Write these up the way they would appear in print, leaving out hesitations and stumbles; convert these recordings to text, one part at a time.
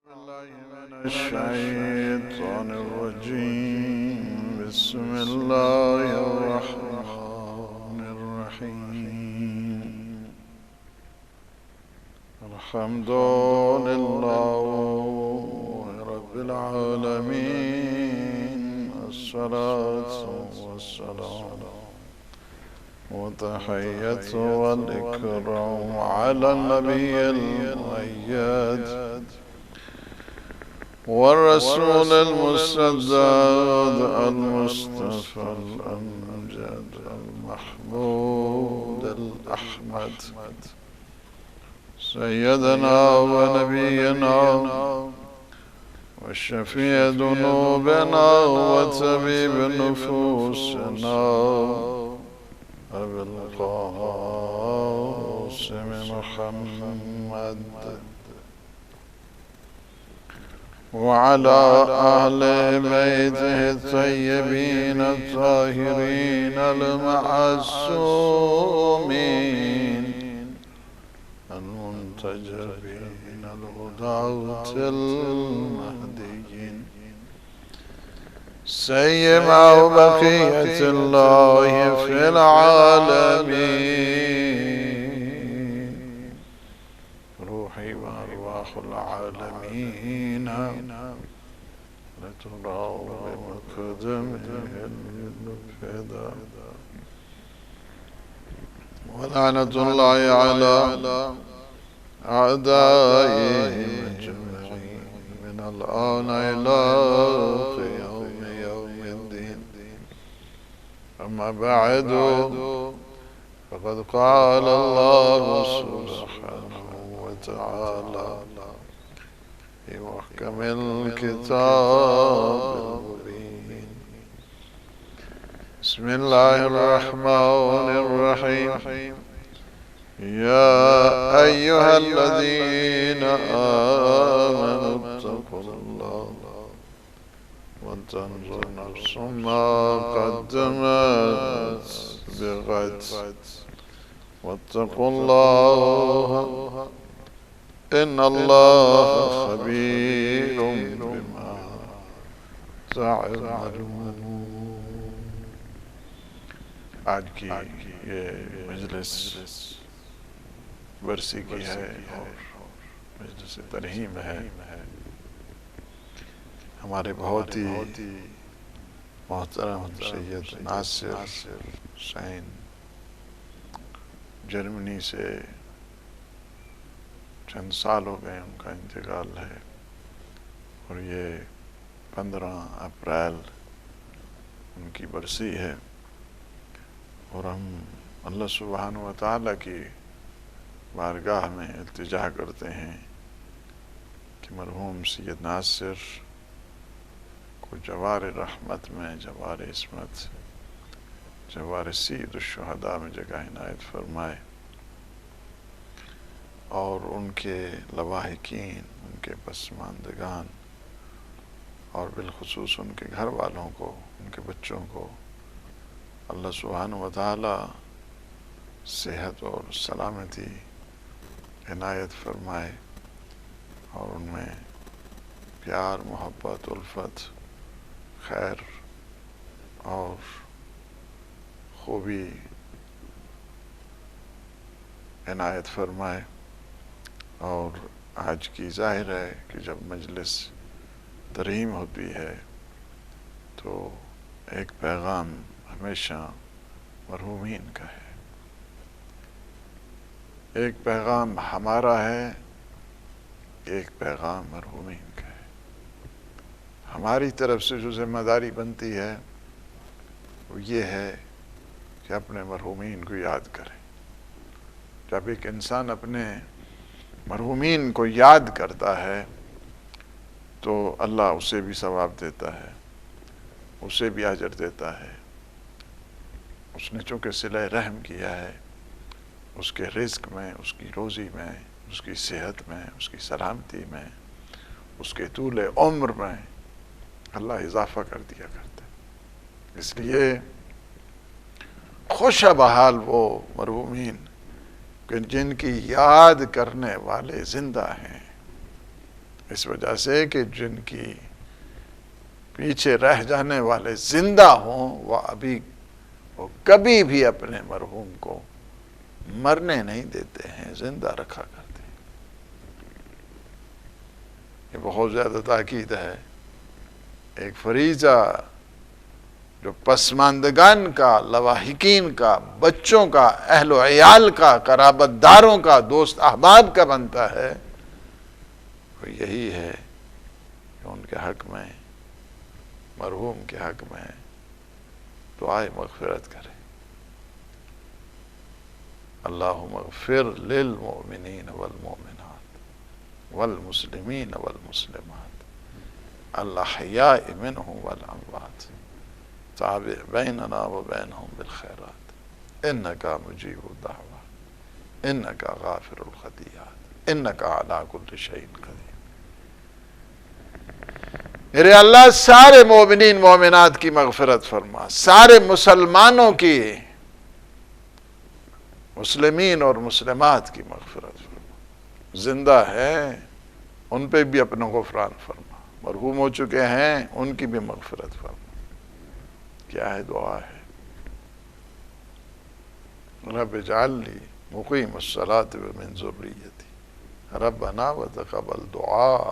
بالله من الشيطان الرجيم. بسم الله الرحمن الرحيم. الحمد لله رب العالمين، الصلاة والسلام وتحية والإكرام على النبي المؤيد والرسول المسدد المصطفى الأمجد المحمود الأحمد، سيدنا ونبينا وشفيع ذنوبنا وطبيب نفوسنا أبي القاسم محمد وعلى أهل بيته الطيبين الطاهرين المعصومين المنتجبين الهداة المهديين، سيما بقية الله في العالمين، روحي وأرواح العالمين لترى بمقدمه الفداء، ولعنة الله على أعدائه أجمعين من الآن إلى قيام يوم الدين. أما بعد، فقد قال الله سبحانه وتعالى في محكم الكتاب المبين: بسم الله الرحمن الرحيم. يا أيها الذين آمنوا اتقوا الله ولتنظر نفس ما قدمت بغد واتقوا الله إن الله خبير بما تعملون. آج کی یہ مجلس برسی کی ہے اور مجلس ترحیم ہے. ہمارے بہت ہی محترم سید ناصر حسین جرمنی سے چند سال ہو گئے ان کا انتقال ہے، اور یہ 15 اپریل ان کی برسی ہے، اور ہم اللہ سبحانہ و تعالیٰ کی بارگاہ میں التجا کرتے ہیں کہ مرحوم سید ناصر کو جوار رحمت میں، جوار عصمت، جوار سید الشہداء میں جگہ عنایت فرمائے، اور ان کے لواحقین، ان کے پسماندگان، اور بالخصوص ان کے گھر والوں کو، ان کے بچوں کو اللہ سبحانہ و تعالی صحت اور سلامتی عنایت فرمائے، اور ان میں پیار، محبت، الفت، خیر اور خوبی عنایت فرمائے. اور آج کی ظاہر ہے کہ جب مجلس ترحیم ہوتی ہے تو ایک پیغام ہمیشہ مرحومین کا ہے، ایک پیغام ہمارا ہے، ایک پیغام مرحومین کا ہے. ہماری طرف سے جو ذمہ داری بنتی ہے وہ یہ ہے کہ اپنے مرحومین کو یاد کریں. جب ایک انسان اپنے مرحومین کو یاد کرتا ہے تو اللہ اسے بھی ثواب دیتا ہے، اسے بھی اجر دیتا ہے. اس نے چونکہ صلہ رحم کیا ہے، اس کے رزق میں، اس کی روزی میں، اس کی صحت میں، اس کی سلامتی میں، اس کے طول عمر میں اللہ اضافہ کر دیا کرتا ہے. اس لیے خوش بحال وہ مرحومین کہ جن کی یاد کرنے والے زندہ ہیں. اس وجہ سے کہ جن کی پیچھے رہ جانے والے زندہ ہوں وہ کبھی بھی اپنے مرحوم کو مرنے نہیں دیتے ہیں، زندہ رکھا کرتے ہیں۔ یہ بہت زیادہ تاکید ہے۔ ایک فریضہ جو پسماندگان کا، لواحقین کا، بچوں کا، اہل و عیال کا، قرابت داروں کا، دوست احباب کا بنتا ہے، وہ یہی ہے کہ ان کے حق میں، مرحوم کے حق میں دعائے مغفرت کرے۔ اللہم اغفر للمؤمنین والمؤمنات والمسلمین والمسلمات الاحیاء منہم والاموات تابع بیننا وبینہم بالخیرات انکا مجیب الدعوات انکا غافر الخطیئات انکا علی کل شیء قدیر۔ میرے اللہ سارے مومنین مومنات کی مغفرت فرما، سارے مسلمانوں کی، مسلمین اور مسلمات کی مغفرت فرما۔ زندہ ہیں ان پہ بھی اپنا غفران فرما، مرحوم ہو چکے ہیں ان کی بھی مغفرت فرما۔ کیا ہے دعا ہے؟ رب اجعل لی مقیم الصلاۃ ومن ذریتی ربنا وتقبل دعا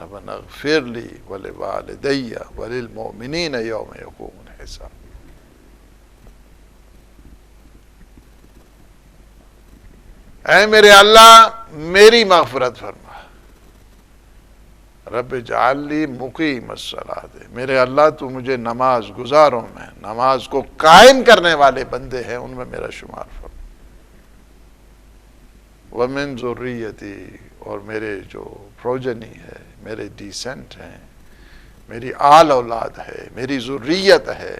ربنا اغفر لی ولوالدی وللمؤمنین یوم یقوم الحساب۔ اے میرے اللہ میری مغفرت فرما۔ رب اجعل لی مقیم الصلاۃ، میرے اللہ تو مجھے نماز گزاروں میں، نماز کو قائم کرنے والے بندے ہیں ان میں میرا شمار فرما۔ ومن ذریتی، اور میرے جو پروجنی ہے، میرے ڈیسنٹ ہیں، میری آل اولاد ہے، میری ذریت ہے،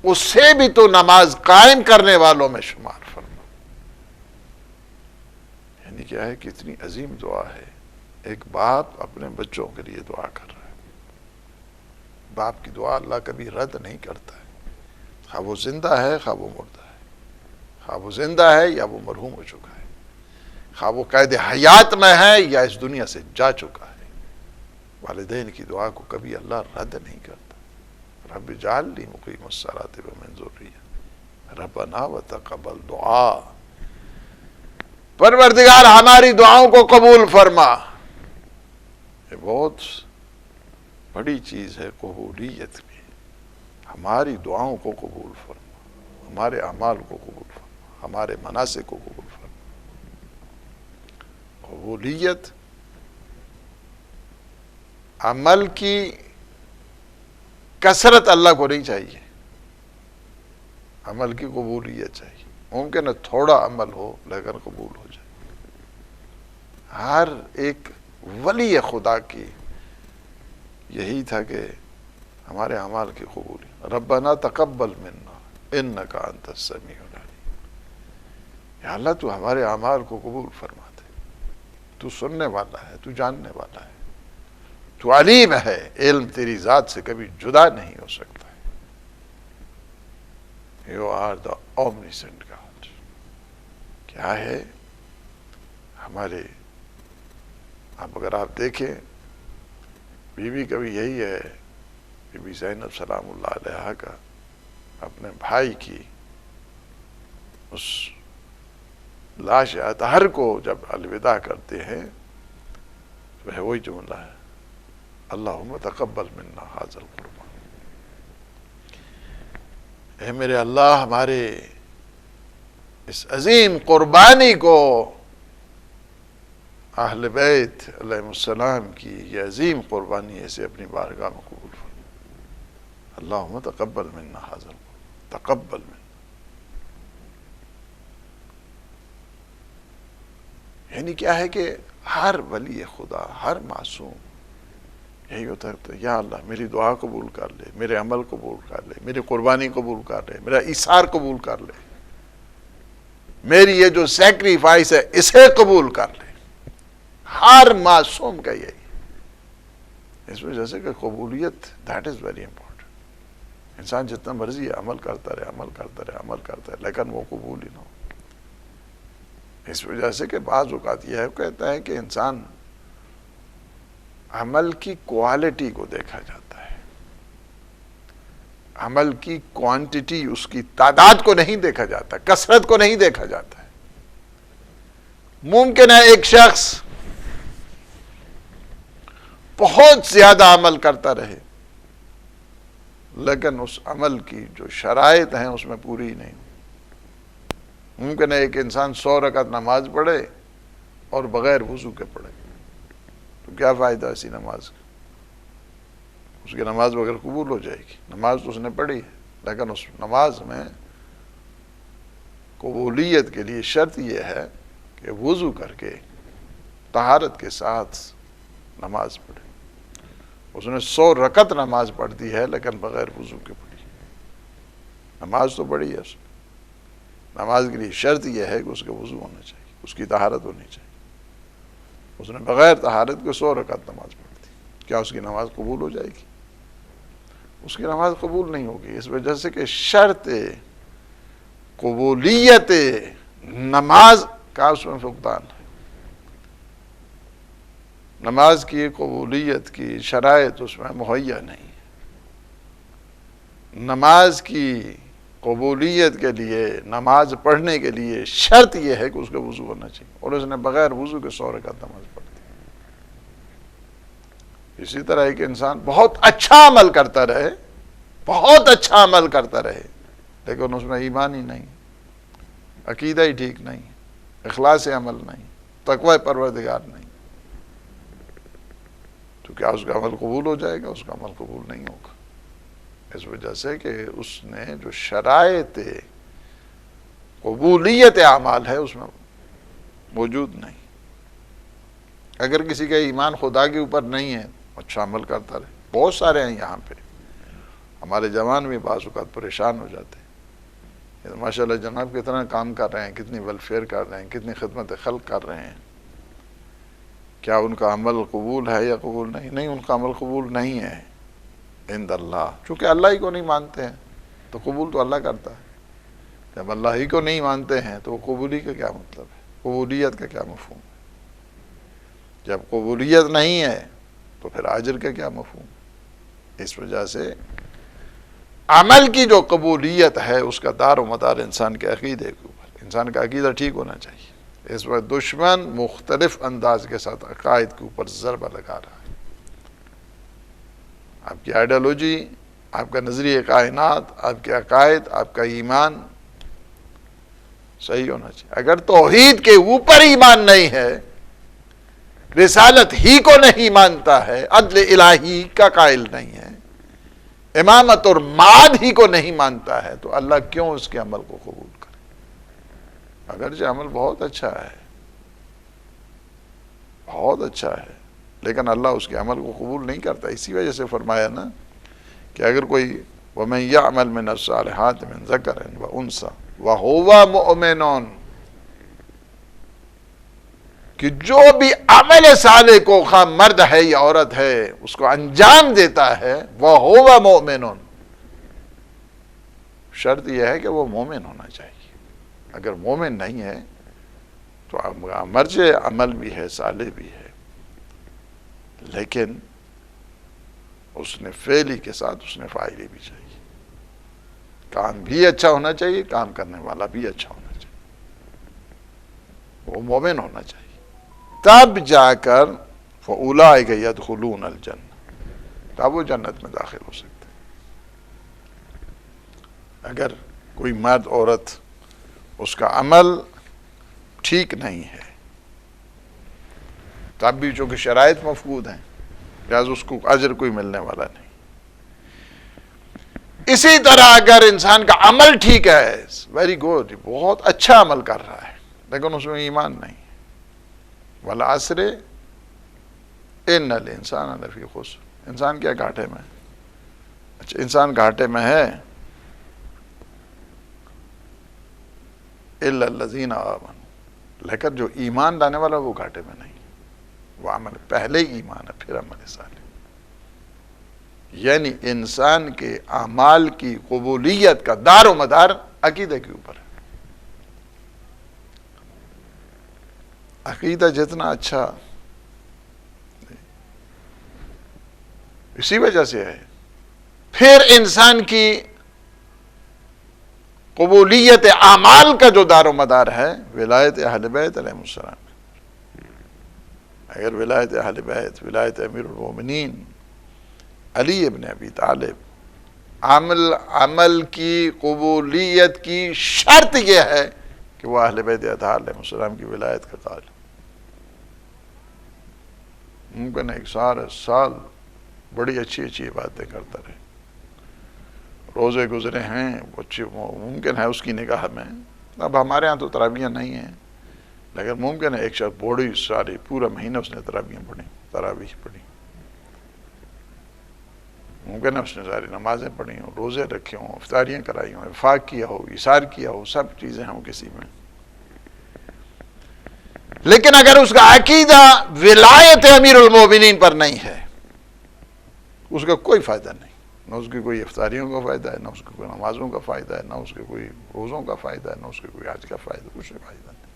اس سے بھی تو نماز قائم کرنے والوں میں شمار فرما۔ یعنی کیا ہے؟ کتنی عظیم دعا ہے۔ ایک باپ اپنے بچوں کے لیے دعا کر رہا ہے۔ باپ کی دعا اللہ کبھی رد نہیں کرتا ہے، خواہ وہ زندہ ہے خواہ وہ مردہ ہے، خواہ وہ زندہ ہے یا وہ مرحوم ہو چکا ہے، خواہ وہ قید حیات میں ہے یا اس دنیا سے جا چکا ہے۔ والدین کی دعا کو کبھی اللہ رد نہیں کرتا۔ رب اجعل لی مقیم الصلاۃ ومن ذریتی ربنا وتقبل دعا، پروردگار ہماری دعاؤں کو قبول فرما۔ یہ بہت بڑی چیز ہے قبولیت بھی، ہماری دعاؤں کو قبول فرما، ہمارے اعمال کو قبول فرما، ہمارے مناسک کو قبول فرما۔ قبولیت عمل کی کثرت اللہ کو نہیں چاہیے، عمل کی قبولیت چاہیے۔ ممکن ہے تھوڑا عمل ہو لیکن قبول ہو جائے۔ ہر ایک ولی خدا کی یہی تھا کہ ہمارے اعمال کی قبولی۔ ربنا تقبل منا انک انت السمیع العلیم۔ یا اللہ تو ہمارے اعمال کو قبول فرما دے، تو سننے والا ہے، تو جاننے والا ہے، تو علیم ہے، علم تیری ذات سے کبھی جدا نہیں ہو سکتا ہے۔ You are the omniscient God۔ کیا ہے ہمارے، اب اگر آپ دیکھیں بی بی کا بھی یہی ہے، بی بی زینب سلام اللہ علیہا کا اپنے بھائی کی اس لاش اطہر کو جب الوداع کرتے ہیں تو ہے وہی جملہ ہے، اللہم تقبل منا ھذا القربان۔ اے میرے اللہ ہمارے اس عظیم قربانی کو، اہل بیت علیہ السلام کی یہ عظیم قربانی ہے، اسے اپنی بارگاہ میں قبول فرما۔ اللہم تقبل منا ھذا القربان، تقبل منا۔ یعنی کیا ہے کہ ہر ولی خدا، ہر معصوم یہی ہوتا ہے، یا اللہ میری دعا قبول کر لے، میرے عمل قبول کر لے، میری قربانی قبول کر لے، میرا ایثار قبول کر لے، میری یہ جو سیکریفائس ہے اسے قبول کر لے۔ ہر معصوم کا یہی، اس وجہ سے کہ قبولیت دیٹ از ویری امپورٹنٹ۔ انسان جتنا مرضی ہے عمل کرتا رہے، عمل کرتا رہے، عمل کرتا رہے، لیکن وہ قبول ہی نہ ہو۔ اس وجہ سے کہ بعض اوقات یہ ہے کہتا ہے کہ انسان عمل کی کوالٹی کو دیکھا جاتا ہے، عمل کی کوانٹٹی، اس کی تعداد کو نہیں دیکھا جاتا، کثرت کو نہیں دیکھا جاتا ہے۔ ممکن ہے ایک شخص بہت زیادہ عمل کرتا رہے لیکن اس عمل کی جو شرائط ہیں اس میں پوری نہیں۔ ممکن ہے ایک انسان 100 رکعت نماز پڑھے اور بغیر وضو کے پڑھے، تو کیا فائدہ ایسی نماز کا؟ اس کی نماز بغیر قبول ہو جائے گی۔ نماز تو اس نے پڑھی ہے لیکن اس نماز میں قبولیت کے لیے شرط یہ ہے کہ وضو کر کے طہارت کے ساتھ نماز پڑھے۔ اس نے 100 رکعت نماز پڑھ دی ہے لیکن بغیر وضو کے پڑھی۔ نماز تو پڑھی ہے اس نے، نماز کے لیے شرط یہ ہے کہ اس کے وضو ہونا چاہیے، اس کی طہارت ہونی چاہیے۔ اس نے بغیر طہارت کے 100 رکعت نماز پڑھ دی، کیا اس کی نماز قبول ہو جائے گی؟ اس کی نماز قبول نہیں ہوگی، اس وجہ سے کہ شرط قبولیت نماز کا اس میں فقدان ہے۔ نماز کی قبولیت کی شرائط اس میں مہیا نہیں ہے۔ نماز کی قبولیت کے لیے، نماز پڑھنے کے لیے شرط یہ ہے کہ اس کا وضو ہونا چاہیے، اور اس نے بغیر وضو کے 100 رکعت نماز پڑھ دی۔ اسی طرح ایک انسان بہت اچھا عمل کرتا رہے، بہت اچھا عمل کرتا رہے لیکن اس میں ایمان ہی نہیں، عقیدہ ہی ٹھیک نہیں، اخلاص عمل نہیں، تقوی پروردگار نہیں، تو کیا اس کا عمل قبول ہو جائے گا؟ اس کا عمل قبول نہیں ہوگا، اس وجہ سے کہ اس نے جو شرائط قبولیت اعمال ہے اس میں موجود نہیں۔ اگر کسی کا ایمان خدا کے اوپر نہیں ہے، اچھا عمل کرتا رہے، بہت سارے ہیں یہاں پہ، ہمارے جوان بھی بعض اوقات پریشان ہو جاتے ہیں، ماشاءاللہ جناب کتنا کام کر رہے ہیں، کتنی ویلفیئر کر رہے ہیں، کتنی خدمت خلق کر رہے ہیں، کیا ان کا عمل قبول ہے یا قبول نہیں؟ نہیں، ان کا عمل قبول نہیں ہے عند اللہ، چونکہ اللہ ہی کو نہیں مانتے ہیں تو قبول تو اللہ کرتا ہے۔ جب اللہ ہی کو نہیں مانتے ہیں تو قبولی کا کیا مطلب ہے؟ قبولیت کا کیا مفہوم ہے؟ جب قبولیت نہیں ہے تو پھر اجر کا کیا مفہوم؟ اس وجہ سے عمل کی جو قبولیت ہے اس کا دار و مدار انسان کے عقیدے کے اوپر، انسان کا عقیدہ ٹھیک ہونا چاہیے۔ اس وقت دشمن مختلف انداز کے ساتھ عقائد کے اوپر ضربہ لگا رہا ہے۔ آپ کی آئیڈیالوجی، آپ کا نظریہ کائنات، آپ کے عقائد، آپ کا ایمان صحیح ہونا چاہیے۔ اگر توحید کے اوپر ایمان نہیں ہے، رسالت ہی کو نہیں مانتا ہے، عدل الہی کا قائل نہیں ہے، امامت اور معاد ہی کو نہیں مانتا ہے، تو اللہ کیوں اس کے عمل کو قبول کرے؟ اگرچہ عمل بہت اچھا ہے، بہت اچھا ہے، لیکن اللہ اس کے عمل کو قبول نہیں کرتا۔ اسی وجہ سے فرمایا نا کہ اگر کوئی وَمَن يَعْمَلْ مِنَ الصَّالِحَاتِ مِن ذَكَرٍ وَأُنثَىٰ وَهُوَ مُؤْمِنٌ، کہ جو بھی عمل صالح کو خواہ مرد ہے یا عورت ہے اس کو انجام دیتا ہے، وَهُوَ مُؤْمِنٌ، شرط یہ ہے کہ وہ مومن ہونا چاہیے۔ اگر مومن نہیں ہے تو مرج عمل بھی ہے، صالح بھی ہے، لیکن اس نے فعلی کے ساتھ اس نے فاعلی بھی چاہیے، کام بھی اچھا ہونا چاہیے، کام کرنے والا بھی اچھا ہونا چاہیے، وہ مومن ہونا چاہیے، تب جا کر فَأُولَٰئِكَ يَدْخُلُونَ الْجَنَّةَ، تب وہ جنت میں داخل ہو سکتے ہیں۔ اگر کوئی مرد عورت اس کا عمل ٹھیک نہیں ہے تب بھی چونکہ شرائط مفقود ہیں، لہذا اس کو اجر کوئی ملنے والا نہیں۔ اسی طرح اگر انسان کا عمل ٹھیک ہے، ویری گڈ، بہت اچھا عمل کر رہا ہے، لیکن اس میں ایمان نہیں، والعصر ان الانسان لفی خسر، انسان کیا گھاٹے میں ہے؟ اچھا، انسان گھاٹے میں ہے، الا الذین آمنوا، لیکن جو ایمان لانے والا وہ گھاٹے میں نہیں، وہ عمل پہلے ایمان ہے پھر عمل صالح، یعنی انسان کے اعمال کی قبولیت کا دار و مدار عقیدے کے اوپر ہے۔ عقیدہ جتنا اچھا، اسی وجہ سے ہے. پھر انسان کی قبولیت اعمال کا جو دار و مدار ہے ولایت اہل بیت علیہ السلام. اگر ولایت اہل بیت، ولایت امیر المومنین علی ابن ابی طالب، عمل کی قبولیت کی شرط یہ ہے کہ وہ اہل بیت اطہار علیہ السلام کی ولایت کا قائل. ممکن ہے ایک سال بڑی اچھی باتیں کرتا رہے، روزے گزرے ہیں اچھی، ممکن ہے اس کی نگاہ میں. اب ہمارے ہاں تو تراویح نہیں ہیں، لیکن ممکن ہے ایک شخص بڑی ساری پورا مہینہ اس نے تراویح پڑھی، ممکن ہے اس نے ساری نمازیں پڑھی ہوں، روزے رکھے ہوں، افطاریاں کرائی ہوں، انفاق کیا ہو، ایثار کیا ہو، سب چیزیں ہوں کسی میں. لیکن اگر اس کا عقیدہ ولایت امیر المومنین پر نہیں ہے، اس کا کوئی فائدہ نہیں. نہ اس کی کوئی افطاریوں کا فائدہ ہے، نہ اس کی کوئی نمازوں کا فائدہ ہے، نہ اس کے کوئی روزوں کا فائدہ ہے، نہ اس کے کوئی حج کا فائدہ، کچھ فائدہ نہیں.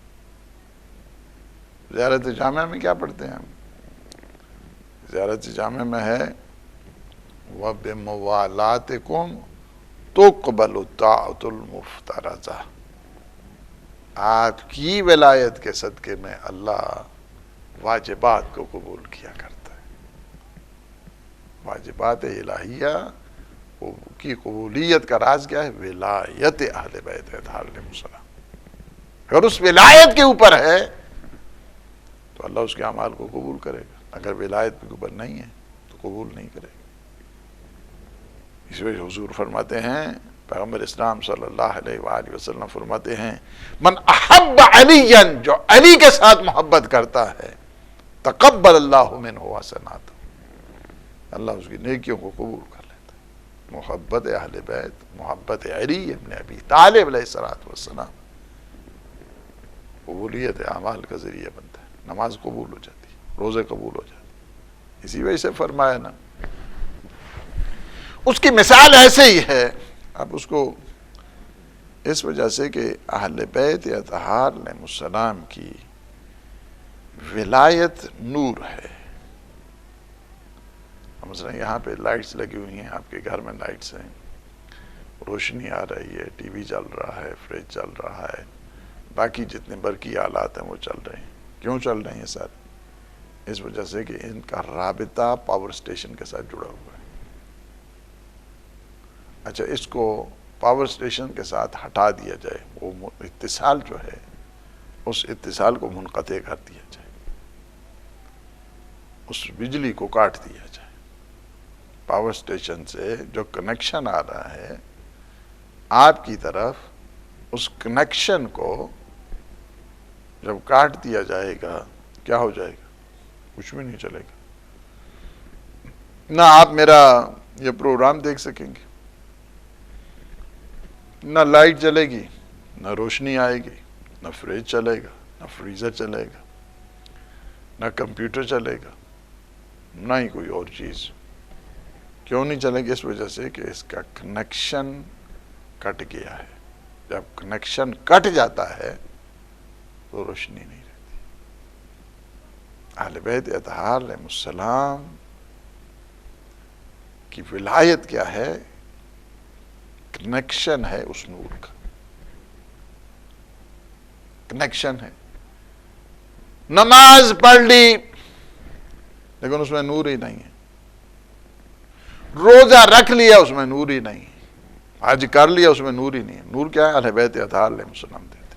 زیارت جامعہ میں کیا پڑھتے ہیں ہم؟ زیارت جامعہ میں ہے وَبِمُوَالَاتِكُمْ تُقْبَلُ الطَّاعَةُ الْمُفْتَرَضَةُ. آپ کی ولایت کے صدقے میں اللہ واجبات کو قبول کیا کرتا ہے. واجبات الہیہ کی قبولیت کا راز کیا ہے؟ ولایت اہل بیت اطہار علیہ السلام. اگر اس ولایت کے اوپر ہے تو اللہ اس کے اعمال کو قبول کرے گا. اگر ولایت کے اوپر نہیں ہے تو قبول نہیں کرے گا. اس وجہ حضور فرماتے ہیں، پیغمبر اسلام صلی اللہ علیہ وآلہ وسلم فرماتے ہیں، من احب علیًا، جو علی کے ساتھ محبت کرتا ہے، تقبل اللہ منہ حسناتہ، اللہ اس کی نیکیوں کو قبول کر لیتا ہے. محبت اہل بیت، محبت علی ابن ابی طالب علیہ السلام قبولیت اعمال کا ذریعہ بنتا ہے. نماز قبول ہو جاتی ہے، روزے قبول ہو جاتے. اسی وجہ سے فرمایا نا، اس کی مثال ایسے ہی ہے. اب اس کو اس وجہ سے کہ اہل بیت اطہار علیہ السلام کی ولایت نور ہے. مثلا یہاں پہ لائٹس لگی ہوئی ہیں، آپ کے گھر میں لائٹس ہیں، روشنی آ رہی ہے، ٹی وی چل رہا ہے، فریج چل رہا ہے، باقی جتنے برقی آلات ہیں وہ چل رہے ہیں. کیوں چل رہے ہیں سارے؟ اس وجہ سے کہ ان کا رابطہ پاور اسٹیشن کے ساتھ جڑا ہوا ہے. اچھا، اس کو پاور اسٹیشن کے ساتھ ہٹا دیا جائے، وہ اتصال جو ہے اس اتصال کو منقطع کر دیا جائے، اس بجلی کو کاٹ دیا جائے. پاور اسٹیشن سے جو کنیکشن آ رہا ہے آپ کی طرف، اس کنیکشن کو جب کاٹ دیا جائے گا کیا ہو جائے گا؟ کچھ بھی نہیں چلے گا. نہ آپ میرا یہ پروگرام دیکھ سکیں گے، نہ لائٹ جلے گی، نہ روشنی آئے گی، نہ فریج چلے گا، نہ فریزر چلے گا، نہ کمپیوٹر چلے گا، نہ ہی کوئی اور چیز. کیوں نہیں چلے گی؟ اس وجہ سے کہ اس کا کنیکشن کٹ گیا ہے. جب کنیکشن کٹ جاتا ہے تو روشنی نہیں رہتی. اہل بیت اطہار علیہ السلام کی ولایت کیا ہے؟ کنیکشن ہے اس نور کا، کنیکشن ہے. نماز پڑھ لی لیکن اس میں نور ہی نہیں ہے. روزہ رکھ لیا اس میں نور ہی نہیں ہے. حج کر لیا اس میں نور ہی نہیں ہے. نور کیا ہے؟ اہل بیت اطہار علیہ السلام دیتے،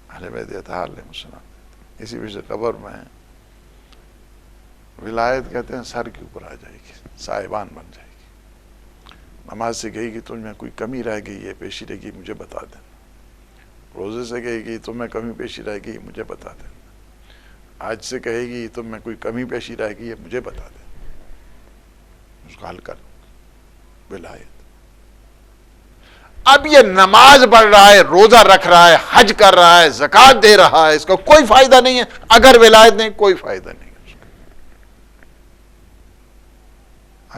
اہل بیت اطہار علیہ السلام دیتے. اسی وجہ سے قبر میں ولایت کہتے ہیں سر کے اوپر آ جائے گی، صاحبان بن جائے گی. نماز سے کہے گی تم میں کوئی کمی رہ گئی ہے، پیشی رہ گئی، مجھے بتا دینا. روزے سے کہے گی تم میں کمی پیشی رہ گئی، مجھے بتا دینا. حج سے کہے گی تم میں کوئی کمی پیشی رہ گئی ہے، مجھے بتا دینا. اس کو حل کر ولایت. اب یہ نماز پڑھ رہا ہے، روزہ رکھ رہا ہے، حج کر رہا ہے، زکوٰۃ دے رہا ہے، اس کا کوئی فائدہ نہیں ہے اگر ولایت نہیں. کوئی فائدہ نہیں ہے اس کا.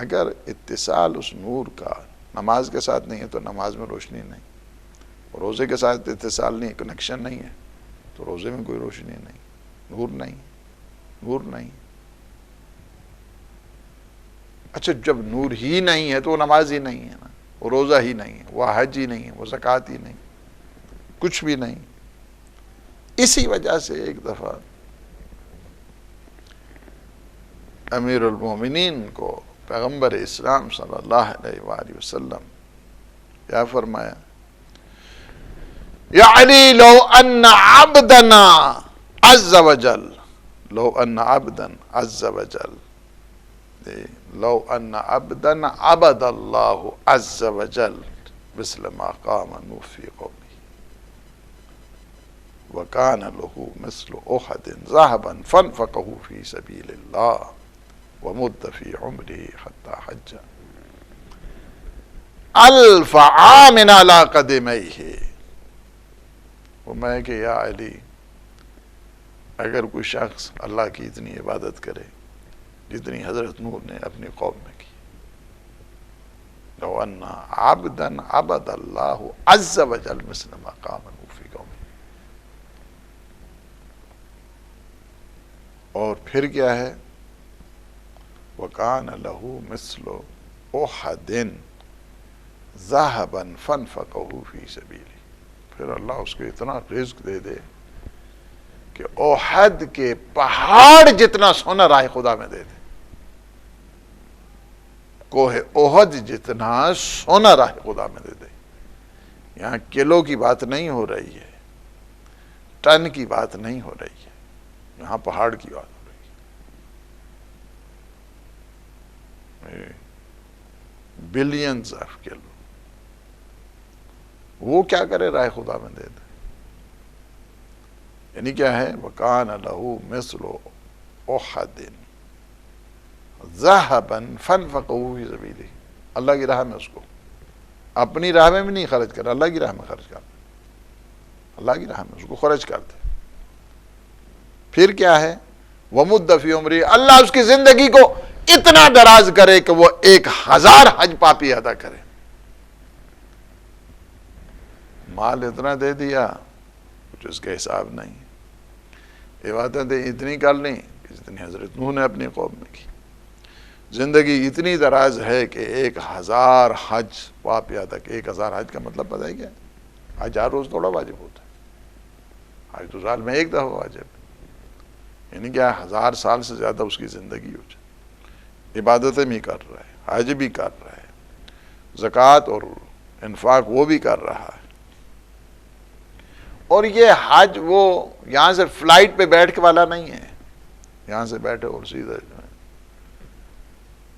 اگر اتصال اس نور کا نماز کے ساتھ نہیں ہے تو نماز میں روشنی نہیں. روزے کے ساتھ اتصال نہیں، کنیکشن نہیں ہے تو روزے میں کوئی روشنی نہیں، نور نہیں، نور نہیں. اچھا جب نور ہی نہیں ہے تو وہ نماز ہی نہیں ہے نا، وہ روزہ ہی نہیں ہے، وہ حج ہی نہیں ہے، وہ زکوٰۃ ہی نہیں، کچھ بھی نہیں۔ اسی وجہ سے ایک دفعہ امیر المومنین کو پیغمبر اسلام صلی اللہ علیہ وآلہ وسلم کیا فرمایا، یا علی لو ان عبدنا عز وجل، لو ان عبدا عز وجل، لو ان عبدا عبد اللہ عز وجل مثل ما قام فی قومه وکان له مثل احد ذهبا فانفقه فی سبیل اللہ ومد فی عمره حتی حج الف عام علی قدمیہ۔ وہ میں کہ یا علی اگر کوئی شخص اللہ کی اتنی عبادت کرے جتنی حضرت نوح نے اپنی قوم میں کی، لو ان عبدا عبد اللہ عز وجل مثل ما قام فی قومه، اور پھر کیا ہے، وَكَانَ لَهُ مِثْلُ أُحَدٍ ذَهَبًا فَانْفَقَهُ فِي سَبِيلِهِ، پھر اللہ اس کو اتنا رزق دے دے کہ احد کے پہاڑ جتنا سونا راہ خدا میں دے دے، کوہ احد جتنا سونا راہ خدا میں دے دے۔ یہاں کلو کی بات نہیں ہو رہی ہے، ٹن کی بات نہیں ہو رہی ہے، یہاں پہاڑ کی بات ہو رہی ہے، بلینز آف کلو، وہ کیا کرے راہ خدا میں دے دے۔ یعنی کیا ہے، وَكَانَ لَهُ مِثْلُ أُحَدٍ ذَهَبًا فَانْفَقَهُ فِي سَبِيلِهِ، اللہ کی راہ میں اس کو، اپنی راہ میں بھی نہیں خرچ کر، اللہ کی راہ میں خرچ کر، اللہ کی راہ میں اس کو خرچ کر دے۔ پھر کیا ہے، وَمُدَّ فِي عُمْرِهِ، اللہ اس کی زندگی کو اتنا دراز کرے کہ وہ 1000 حج پاپی ادا کرے۔ مال اتنا دے دیا کچھ اس کا حساب نہیں، عبادتیں اتنی کر لیں جتنی حضرت نوح نے اپنی قوم میں کی، زندگی اتنی دراز ہے کہ 1000 حج پاپی ادا کہ 1000 حج کا مطلب پتہ ہے کیا، حج ہر روز تھوڑا واجب ہوتا ہے، حج تو سال میں ایک دفعہ واجب ہے، یعنی کیا 1000 سال سے زیادہ اس کی زندگی ہو جائے، عبادتیں بھی کر رہا ہے، حج بھی کر رہا ہے، زکوٰۃ اور انفاق وہ بھی کر رہا ہے۔ اور یہ حج وہ یہاں سے فلائٹ پہ بیٹھ کے والا نہیں ہے، یہاں سے بیٹھے اور سیدھا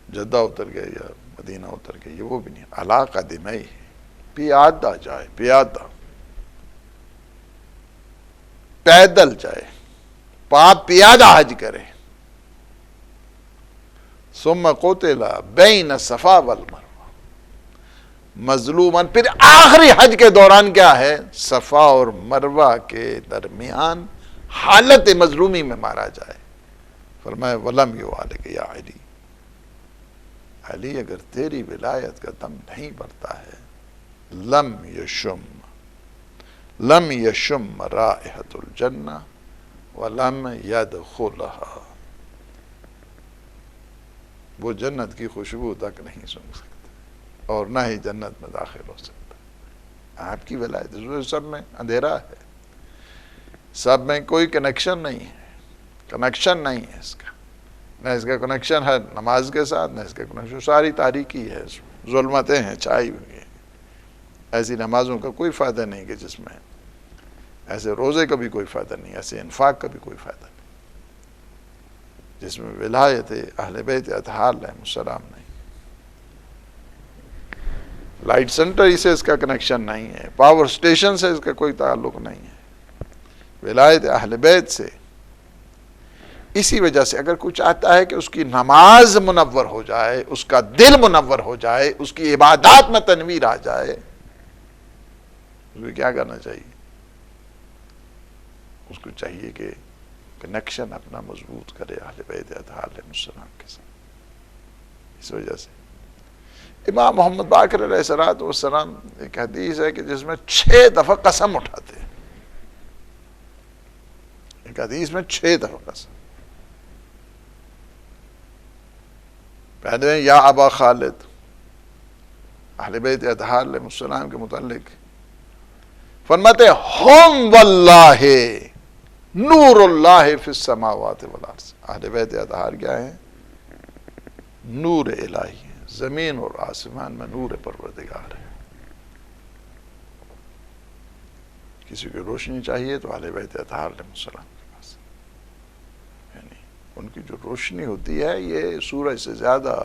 جدہ اتر گئے یا مدینہ اتر گئے، یہ وہ بھی نہیں، علی قدمیہ، پیادہ جائے، پیادہ پیدل جائے، پیادہ حج کرے۔ ثم قتل بین صفا والمروہ مظلوماً، پھر آخری حج کے دوران کیا ہے، صفا اور مروہ کے درمیان حالت مظلومی میں مارا جائے۔ فرمایا وَلَمْ يُعَلِكَ یا علی، علی اگر تیری ولایت کا دم نہیں بڑھتا ہے، لم یشم رائحۃ الجنہ ولم یدخلها، وہ جنت کی خوشبو تک نہیں سن سکتا اور نہ ہی جنت میں داخل ہو سکتا۔ آپ کی ولایت سب میں اندھیرا ہے، سب میں کوئی کنیکشن نہیں ہے، کنیکشن نہیں ہے اس کا، نہ اس کا کنیکشن ہے نماز کے ساتھ، نہ اس کا کنیکشن، ساری تاریکی ہے، ظلمتیں ہیں چھائی ہوئی ہیں۔ ایسی نمازوں کا کوئی فائدہ نہیں کہ جس میں، ایسے روزے کا بھی کوئی فائدہ نہیں، ایسے انفاق کا بھی کوئی فائدہ نہیں جس میں ولایت اہل بیت اطہار علیہ السلام نہیں۔ لائٹ سینٹر سے اس کا کنیکشن نہیں ہے، پاور سٹیشن سے اس کا کوئی تعلق نہیں ہے، ولایت اہل بیت سے۔ اسی وجہ سے اگر کوئی چاہتا ہے کہ اس کی نماز منور ہو جائے، اس کا دل منور ہو جائے، اس کی عبادات میں تنویر آ جائے، اس کو کیا کرنا چاہیے، اس کو چاہیے کہ کنیکشن اپنا مضبوط کرے اہل بیت اطہار علیہ السلام کے ساتھ۔ اس وجہ سے امام محمد باقر علیہ السلام ایک حدیث ہے کہ جس میں 6 دفعہ قسم اٹھاتے ہیں، ایک حدیث میں 6 دفعہ قسم۔ کہتے ہیں یا ابا خالد، اہل بیت اطہار علیہ السلام کے متعلق فرماتے ہیں ہم واللہ نور اللہ فی السماوات والارض، اہل بیت اطہار کیا ہیں؟ نور الہی ہے، زمین اور آسمان میں نور پروردگار ہے۔ کسی کو روشنی چاہیے تو اہل بیت اطہار علیہ السلام کے پاس، یعنی ان کی جو روشنی ہوتی ہے یہ سورج سے زیادہ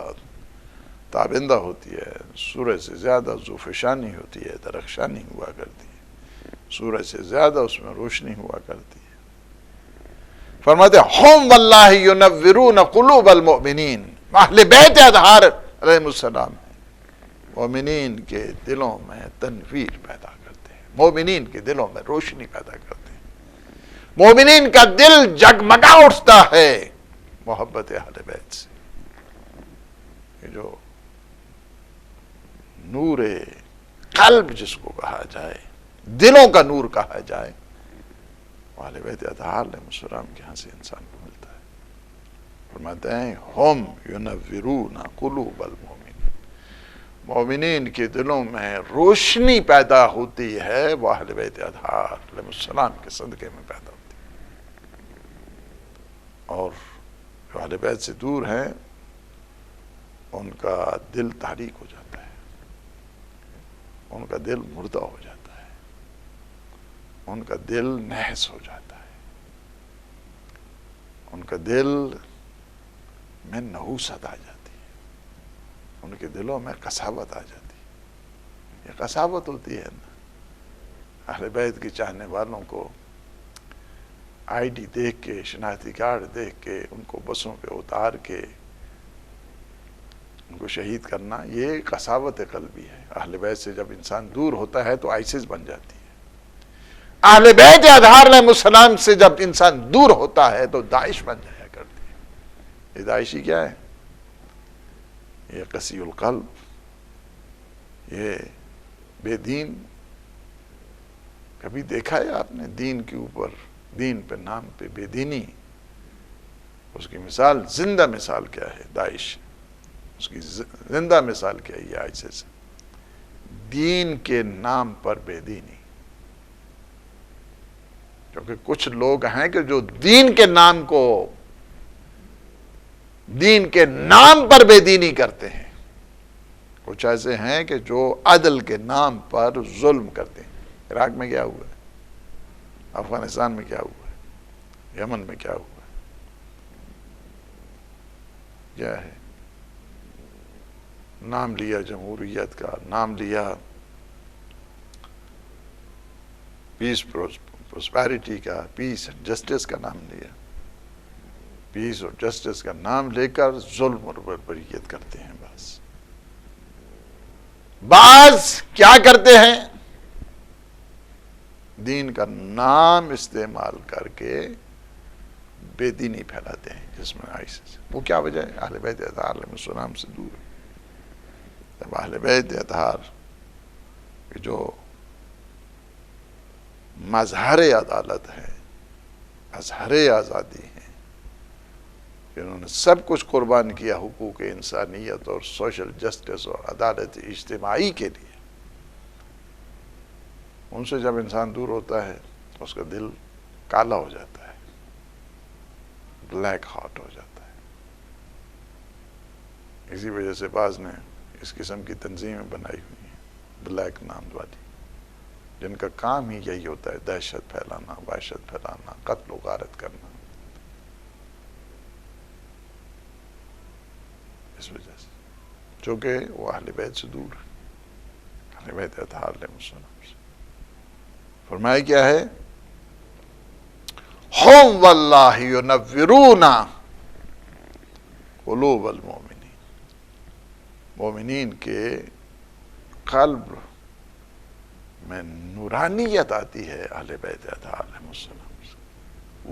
تابندہ ہوتی ہے، سورج سے زیادہ ذوفشانی ہوتی ہے، درخشانی ہوا کرتی ہے، سورج سے زیادہ اس میں روشنی ہوا کرتی ہے۔ فرماتے ہم واللہ ینورون قلوب المؤمنین، اہل بیت اطہار علیہ السلام مومنین کے دلوں میں تنویر پیدا کرتے ہیں، مومنین کے دلوں میں روشنی پیدا کرتے ہیں، مومنین کا دل جگمگا اٹھتا ہے محبت اہل بیت سے۔ یہ جو نور قلب جس کو کہا جائے، دلوں کا نور کہا جائے، اہل بیت اطہار علیہ السلام کے ہاں سے انسان کو ملتا ہے۔ فرماتے ہیں ہم ینورون قلوب المؤمنین، مومنین کے دلوں میں روشنی پیدا ہوتی ہے، وہ اہل بیت اطہار علیہ السلام کے صدقے میں پیدا ہوتی ہے۔ اور جو اہل بیت سے دور ہیں ان کا دل تاریک ہو جاتا ہے، ان کا دل مردہ ہو جاتا ہے، ان کا دل نحس ہو جاتا ہے، ان کا دل میں نحوست آ جاتی ہے، ان کے دلوں میں قساوت آ جاتی ہے۔ یہ قساوت ہوتی ہے نا، اہل بیت کی چاہنے والوں کو آئی ڈی دیکھ کے، شناختی کارڈ دیکھ کے، ان کو بسوں پہ اتار کے ان کو شہید کرنا، یہ قساوت قلبی ہے۔ اہل بیت سے جب انسان دور ہوتا ہے تو آئسس بن جاتی ہے۔ اہل بیت اطہار علیہ السلام سے جب انسان دور ہوتا ہے تو داعش بن جایا کرتی ہے۔ یہ داعشی کیا ہے؟ یہ قسی القلب، یہ بے دین۔ کبھی دیکھا ہے آپ نے دین کے اوپر، دین پہ نام پہ بے دینی؟ اس کی مثال، زندہ مثال کیا ہے داعش؟ اس کی زندہ مثال کیا ہے؟ یہ آئسس، دین کے نام پر بے دینی۔ کیونکہ کچھ لوگ ہیں کہ جو دین کے نام کو، دین کے نام پر بے دینی کرتے ہیں۔ کچھ ایسے ہیں کہ جو عدل کے نام پر ظلم کرتے ہیں۔ عراق میں کیا ہوا ہے؟ افغانستان میں کیا ہوا ہے؟ یمن میں کیا ہوا ہے؟ کیا ہے؟ نام لیا جمہوریت کا، نام لیا پیس پروسپیرٹی کا، پیس اینڈ جسٹس کا نام لیا، پیس اور جسٹس کا نام لے کر ظلم اور بربریت کرتے ہیں۔ بعض کیا کرتے ہیں؟ دین کا نام استعمال کر کے بے دینی پھیلاتے ہیں، جس میں آئسس۔ وہ کیا وجہ ہے؟ اہل بیت اطہار علیہ السلام سے دور۔ جب اہل بیت اطہار کی جو مظہر عدالت ہے، مظہر آزادی ہے، انہوں نے سب کچھ قربان کیا حقوق انسانیت اور سوشل جسٹس اور عدالت اجتماعی کے لیے، ان سے جب انسان دور ہوتا ہے تو اس کا دل کالا ہو جاتا ہے، بلیک ہارٹ ہو جاتا ہے۔ اسی وجہ سے بعض نے اس قسم کی تنظیمیں بنائی ہوئی ہیں، بلیک نام والی، جن کا کام ہی یہی ہوتا ہے، دہشت پھیلانا، وحشت پھیلانا، قتل و غارت کرنا۔ اس وجہ سے چونکہ وہ اہل بیت سے دور ہے، اہل بیت اطہار علیہ السلام سے۔ فرمایا کیا ہے؟ ہم واللہ ینورون قلوب المؤمنین، مومنین کے قلب میں نورانیت آتی ہے اہل بیت اطہار علیہ السلام سے۔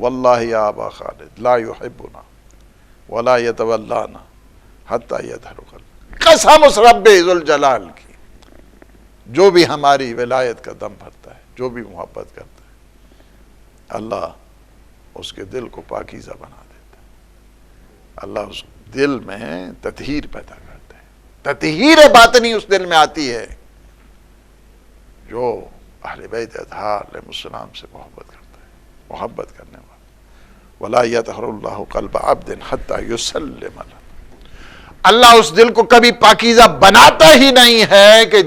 واللہ یا ابا خالد لا یحبنا ولا یتولانا حتی یظہر قلب، قسم اس رب ذوالجلال کی، جو بھی ہماری ولایت کا دم بھرتا ہے، جو بھی محبت کرتا ہے، اللہ اس کے دل کو پاکیزہ بنا دیتا ہے، اللہ اس دل میں تطہیر پیدا کرتے ہیں. تطہیر باطنی اس دل میں آتی ہے جو اہل بیت اطہار علیہ السلام سے محبت کرتا ہے, محبت کرنے والا. وَلَا يَطْهَرُ اللَّهُ قَلْبَ عَبْدٍ حَتَّى يُسَلِّمَ لَهُ. اللہ اس دل کو کبھی پاکیزہ بناتا ہی نہیں ہے کہ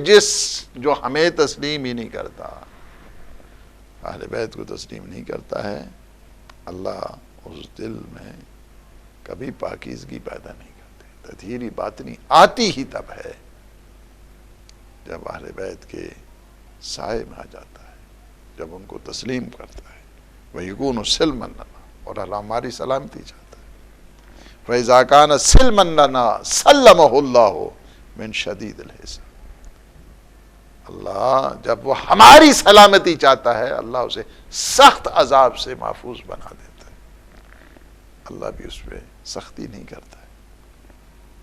جو ہمیں تسلیم ہی نہیں کرتا, اہل بیت کو تسلیم نہیں کرتا ہے, اللہ اس دل میں کبھی پاکیزگی پیدا نہیں کرتے. تطہیری باطنی آتی ہی تب ہے جب اہل بیت کے سائے میں آ جاتا ہے, جب ان کو تسلیم کرتا ہے. وَيَكُونُ سِلْمًا لَنَا, اور اللہ ہماری سلامتی چاہتا ہے. فَإِذَا كَانَ سِلْمًا لَنَا سَلَّمَهُ اللَّهُ مِنْ شَدِيدِ الْحِسَابِ. اللہ جب وہ ہماری سلامتی چاہتا ہے, اللہ اسے سخت عذاب سے محفوظ بنا دیتا ہے. اللہ بھی اس پہ سختی نہیں کرتا ہے,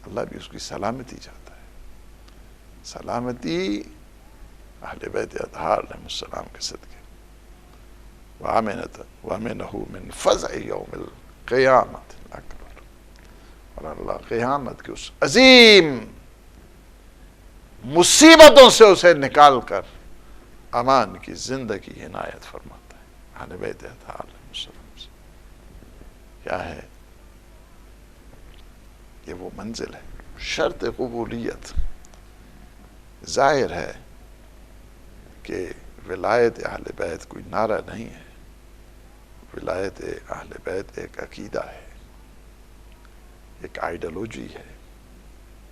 اللہ بھی اس کی سلامتی چاہتا ہے. سلامتی اہل بیت اطہار علیہ السلام کے صدقے. وَأَمِنَهُ مِنْ فَزْعِ يَوْمِ الْقِيَامَةِ الْأَكْبَرِ. اور اللہ قیامت کے اس عظیم مصیبتوں سے اسے نکال کر امان کی زندگی عنایت فرماتا ہے اہل بیت اطہار علیہ السلام سے. کیا ہے یہ وہ منزل ہے, شرط قبولیت. ظاہر ہے کہ ولایت اہل بیت کوئی نعرہ نہیں ہے, ولایت اہل بیت ایک عقیدہ ہے, ایک آئیڈیالوجی ہے,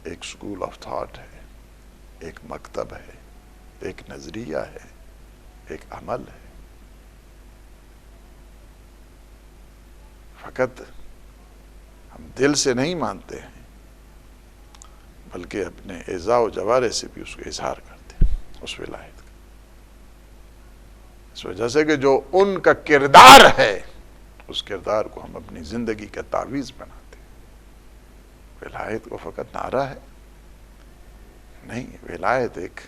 ایک سکول آف تھاٹ ہے, ایک مکتب ہے, ایک نظریہ ہے, ایک عمل ہے. فقط ہم دل سے نہیں مانتے ہیں بلکہ اپنے اعضاء و جوارح سے بھی اس کو اظہار کرتے ہیں اس ولایت کا. اس وجہ سے کہ جو ان کا کردار ہے اس کردار کو ہم اپنی زندگی کا تعویذ بناتے ہیں. ولایت کو فقط نعرہ ہے نہیں, ولایت ایک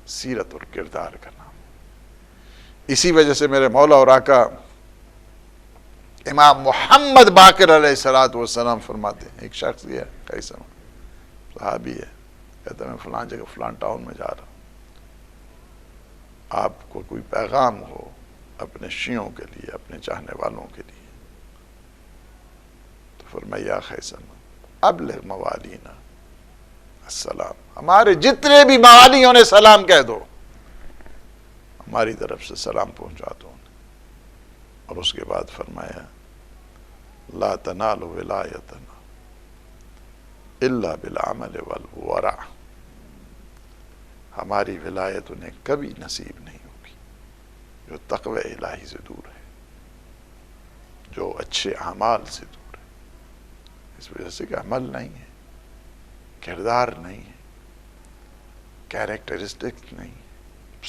سیرت اور کردار کا نام. اسی وجہ سے میرے مولا اور آقا امام محمد باقر علیہ الصلوۃ والسلام فرماتے ہیں, ایک شخص یہ کیسا صحابی ہے, کہتا ہے میں فلان جگہ فلان ٹاؤن میں جا رہا ہوں, آپ کو کوئی پیغام ہو اپنے شیعوں کے لیے, اپنے چاہنے والوں کے لیے, تو فرمایا یا خیسن ابلغ موالینا السلام, ہمارے جتنے بھی موالیوں نے سلام کہہ دو, ہماری طرف سے سلام پہنچا دو. اور اس کے بعد فرمایا لا تنال ولایتنا الا بالعمل والورع. ہماری ولایت انہیں کبھی نصیب نہیں ہوگی جو تقوی الہی سے دور ہے, جو اچھے اعمال سے دور ہے. اس وجہ سے کہ عمل نہیں ہے, کردار نہیں ہے, کیریکٹرسٹکس نہیں,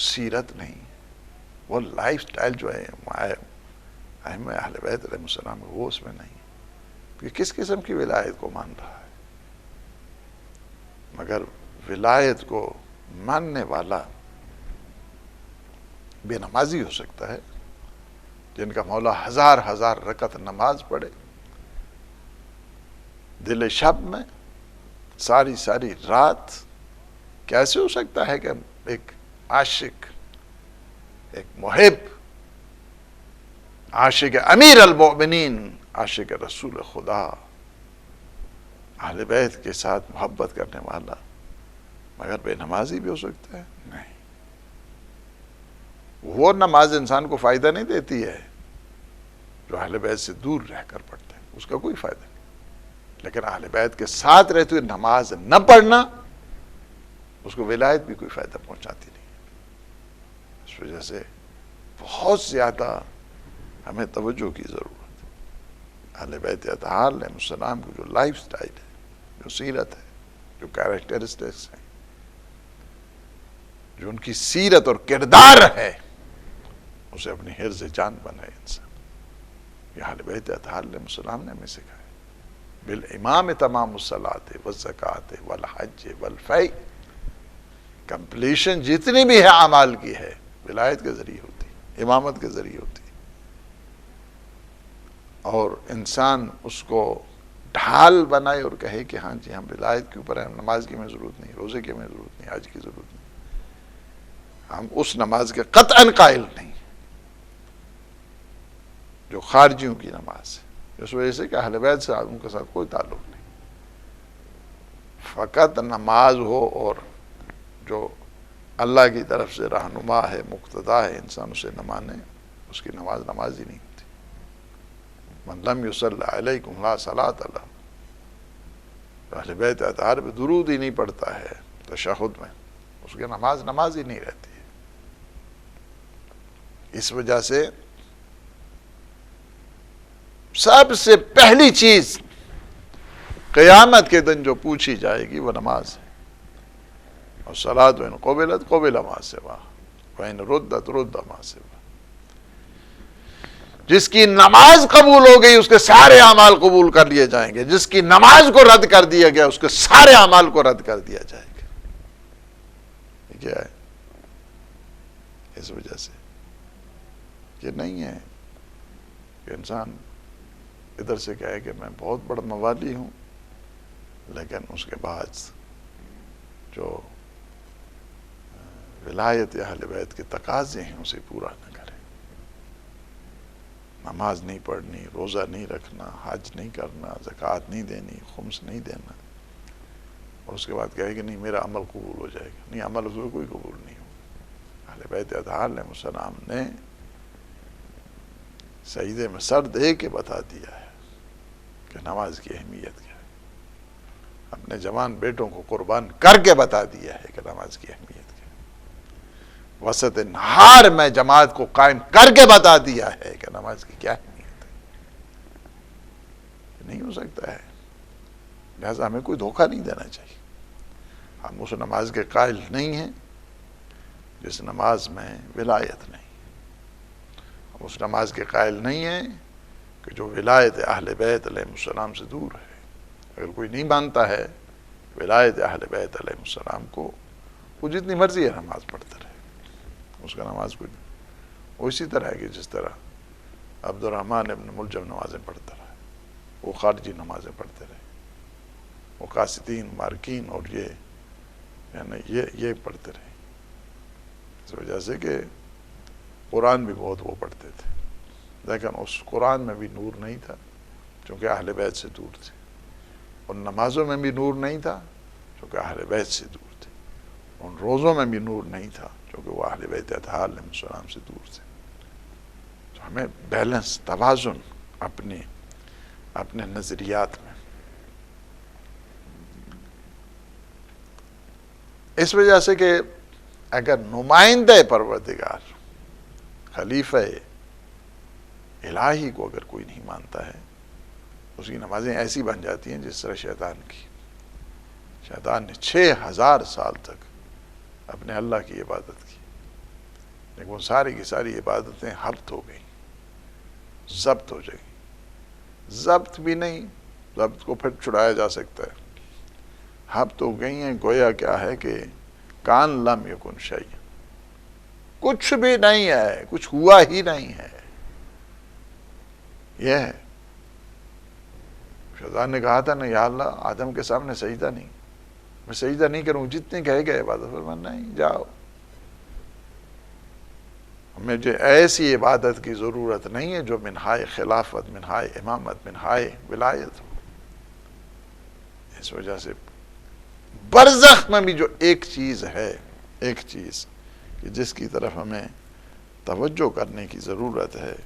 سیرت نہیں, وہ لائف سٹائل جو ہے اہم اہل بیت علیہ السلام وہ اس میں نہیں. کہ کس قسم کی ولایت کو مان رہا ہے؟ مگر ولایت کو ماننے والا بے نمازی ہو سکتا ہے, جن کا مولا ہزار ہزار رکعت نماز پڑھے دل شب میں ساری ساری رات. کیسے ہو سکتا ہے کہ ایک عاشق, ایک محب, عاشق امیر المؤمنین, عاشق رسول خدا, اہل بیت کے ساتھ محبت کرنے والا مگر بے نمازی بھی ہو سکتا ہے؟ نہیں. وہ نماز انسان کو فائدہ نہیں دیتی ہے جو اہل بیت سے دور رہ کر پڑھتا ہے, اس کا کوئی فائدہ نہیں. لیکن اہل بیت کے ساتھ رہتے ہوئے نماز نہ پڑھنا اس کو ولایت بھی کوئی فائدہ پہنچاتی نہیں. اس وجہ سے بہت زیادہ ہمیں توجہ کی ضرورت ہے. اہل بیت اطہار علیہ السلام کو جو لائف سٹائل ہے, جو سیرت ہے, جو کیریکٹرسٹکس ہیں, جو ان کی سیرت اور کردار ہے, اسے اپنی حرز جان بنائے انسان. یہ اہل بیت اطہار علیہ السلام نے ہمیں سکھایا. بالامام تمام الصلاۃ والزکوٰۃ والحج والفیء. کمپلیشن جتنی بھی ہے اعمال کی ہے ولایت کے ذریعے ہوتی, امامت کے ذریعے ہوتی, اور انسان اس کو ڈھال بنائے اور کہے کہ ہاں جی ہم ولایت کے اوپر ہیں، نماز کی ہمیں ضرورت نہیں، روزے کی ہمیں ضرورت نہیں، حج کی ضرورت نہیں، ہم اس نماز کے قطعاً قائل نہیں جو خارجیوں کی نماز ہے، اس وجہ سے کہ اہل بیت سے ان کے ساتھ کوئی تعلق نہیں، فقط نماز ہو اور جو اللہ کی طرف سے رہنما ہے، مقتدا ہے، انسان اسے نہ مانے، اس کی نماز نماز ہی نہیں ہوتی۔ من لم یصلی علیکم لا صلاۃ لہ، اہل بیت اطہار پہ درود ہی نہیں پڑتا ہے تشہد میں، اس کی نماز نماز ہی نہیں رہتی ہے۔ اس وجہ سے سب سے پہلی چیز قیامت کے دن جو پوچھی جائے گی وہ نماز ہے، اور صلاۃ وإن قبلت قبل ما سواہ وإن ردت رد ما سواہ، جس کی نماز قبول ہو گئی اس کے سارے اعمال قبول کر لیے جائیں گے، جس کی نماز کو رد کر دیا گیا اس کے سارے اعمال کو رد کر دیا جائے گا۔ یہ کیا ہے؟ اس وجہ سے یہ نہیں ہے کہ انسان ادھر سے کہے کہ میں بہت بڑا موالی ہوں، لیکن اس کے بعد جو ولایت اہل بیت کے تقاضے ہیں اسے پورا نہ کرے، نماز نہیں پڑھنی، روزہ نہیں رکھنا، حج نہیں کرنا، زکوٰۃ نہیں دینی، خمس نہیں دینا، اور اس کے بعد کہے کہ نہیں میرا عمل قبول ہو جائے گا، نہیں، عمل اس میں کوئی قبول نہیں ہوگا۔ اہل بیت اطہار علیہ السلام نے سجدے میں سر دے کے بتا دیا ہے کہ نماز کی اہمیت کیا ہے، اپنے جوان بیٹوں کو قربان کر کے بتا دیا ہے کہ نماز کی اہمیت کیا ہے، وسط نہار میں جماعت کو قائم کر کے بتا دیا ہے کہ نماز کی کیا اہمیت ہے۔ یہ نہیں ہو سکتا ہے، لہذا ہمیں کوئی دھوکہ نہیں دینا چاہیے۔ ہم اس نماز کے قائل نہیں ہیں جس نماز میں ولایت نہیں، ہم اس نماز کے قائل نہیں ہیں کہ جو ولایت اہل بیت علیہ السلام سے دور ہے۔ اگر کوئی نہیں مانتا ہے ولایت اہل بیت علیہ السلام کو، وہ جتنی مرضی ہے نماز پڑھتا رہے، اس کا نماز کوئی نہیں، وہ اسی طرح ہے کہ جس طرح عبد الرحمن ابن ملجم نمازیں پڑھتا رہا، وہ خارجی نمازیں پڑھتے رہے، وہ قاسطین، مارکین اور یہ پڑھتے رہے، اس وجہ سے کہ قرآن بھی بہت وہ پڑھتے تھے، لیکن اس قرآن میں بھی نور نہیں تھا چونکہ اہل بیت سے دور تھے، ان نمازوں میں بھی نور نہیں تھا چونکہ اہل بیت سے دور تھے، ان روزوں میں بھی نور نہیں تھا چونکہ وہ اہل بیت اطہار علیہ السلام سے دور تھے۔ تو ہمیں بیلنس، توازن اپنے نظریات میں، اس وجہ سے کہ اگر نمائندہ پروردگار، خلیفہ الہی کو اگر کوئی نہیں مانتا ہے، اس کی نمازیں ایسی بن جاتی ہیں جس طرح شیطان کی۔ شیطان نے 6000 سال تک اپنے اللہ کی عبادت کی، لیکن وہ ساری کی ساری عبادتیں ہبت ہو گئیں، ضبط ہو جائیں۔ ضبط بھی نہیں، ضبط کو پھر چھڑایا جا سکتا ہے، ہبت ہو گئی ہیں، گویا کیا ہے کہ کان لم یکن شیء، کچھ بھی نہیں ہے، کچھ ہوا ہی نہیں ہے، یہ ہے۔ شیطان نے کہا تھا نا یا اللہ آدم کے سامنے سجدہ نہیں، میں سجدہ نہیں کروں، جتنے کہے گئے عبادت، فرمایا نہیں، جاؤ، مجھے ایسی عبادت کی ضرورت نہیں ہے جو منہائے خلافت، منہائے امامت، منہائے ولایت ہو۔ اس وجہ سے برزخ میں بھی جو ایک چیز ہے، ایک چیز کہ جس کی طرف ہمیں توجہ کرنے کی ضرورت ہے،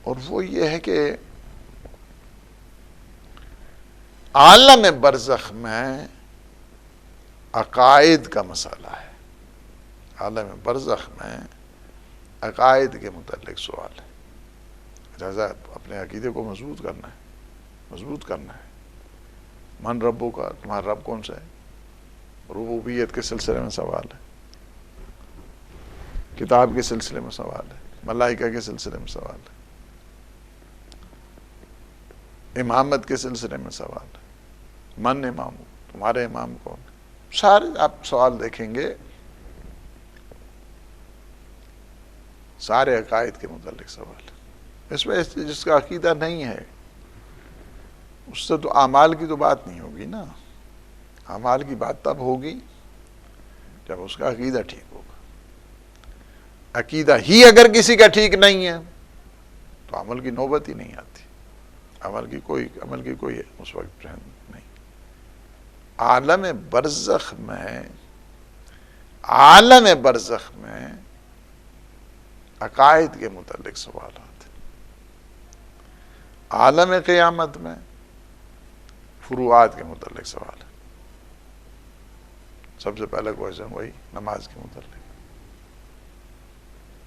اور وہ یہ ہے کہ عالم برزخ میں عقائد کا مسئلہ ہے، عالم برزخ میں عقائد کے متعلق سوال ہے، لہذا اپنے عقیدے کو مضبوط کرنا ہے۔ من ربو کا، تمہارا رب کون سا ہے، ربوبیت کے سلسلے میں سوال ہے، کتاب کے سلسلے میں سوال ہے، ملائکہ کے سلسلے میں سوال ہے، امامت کے سلسلے میں سوال ہے، من امام، تمہارے امام کون، سارے آپ سوال دیکھیں گے سارے عقائد کے متعلق سوال ہے۔ اس میں جس کا عقیدہ نہیں ہے اس سے تو اعمال کی تو بات نہیں ہوگی نا. اعمال کی بات تب ہوگی جب اس کا عقیدہ ٹھیک ہوگا. عقیدہ ہی اگر کسی کا ٹھیک نہیں ہے تو عمل کی نوبت ہی نہیں آتی. عمل کی کوئی اس وقت نہیں. عالم برزخ میں عقائد کے متعلق سوالات ہیں. عالم قیامت میں فروعات کے متعلق سوال ہے. سب سے پہلے کوشچن وہی نماز کے متعلق.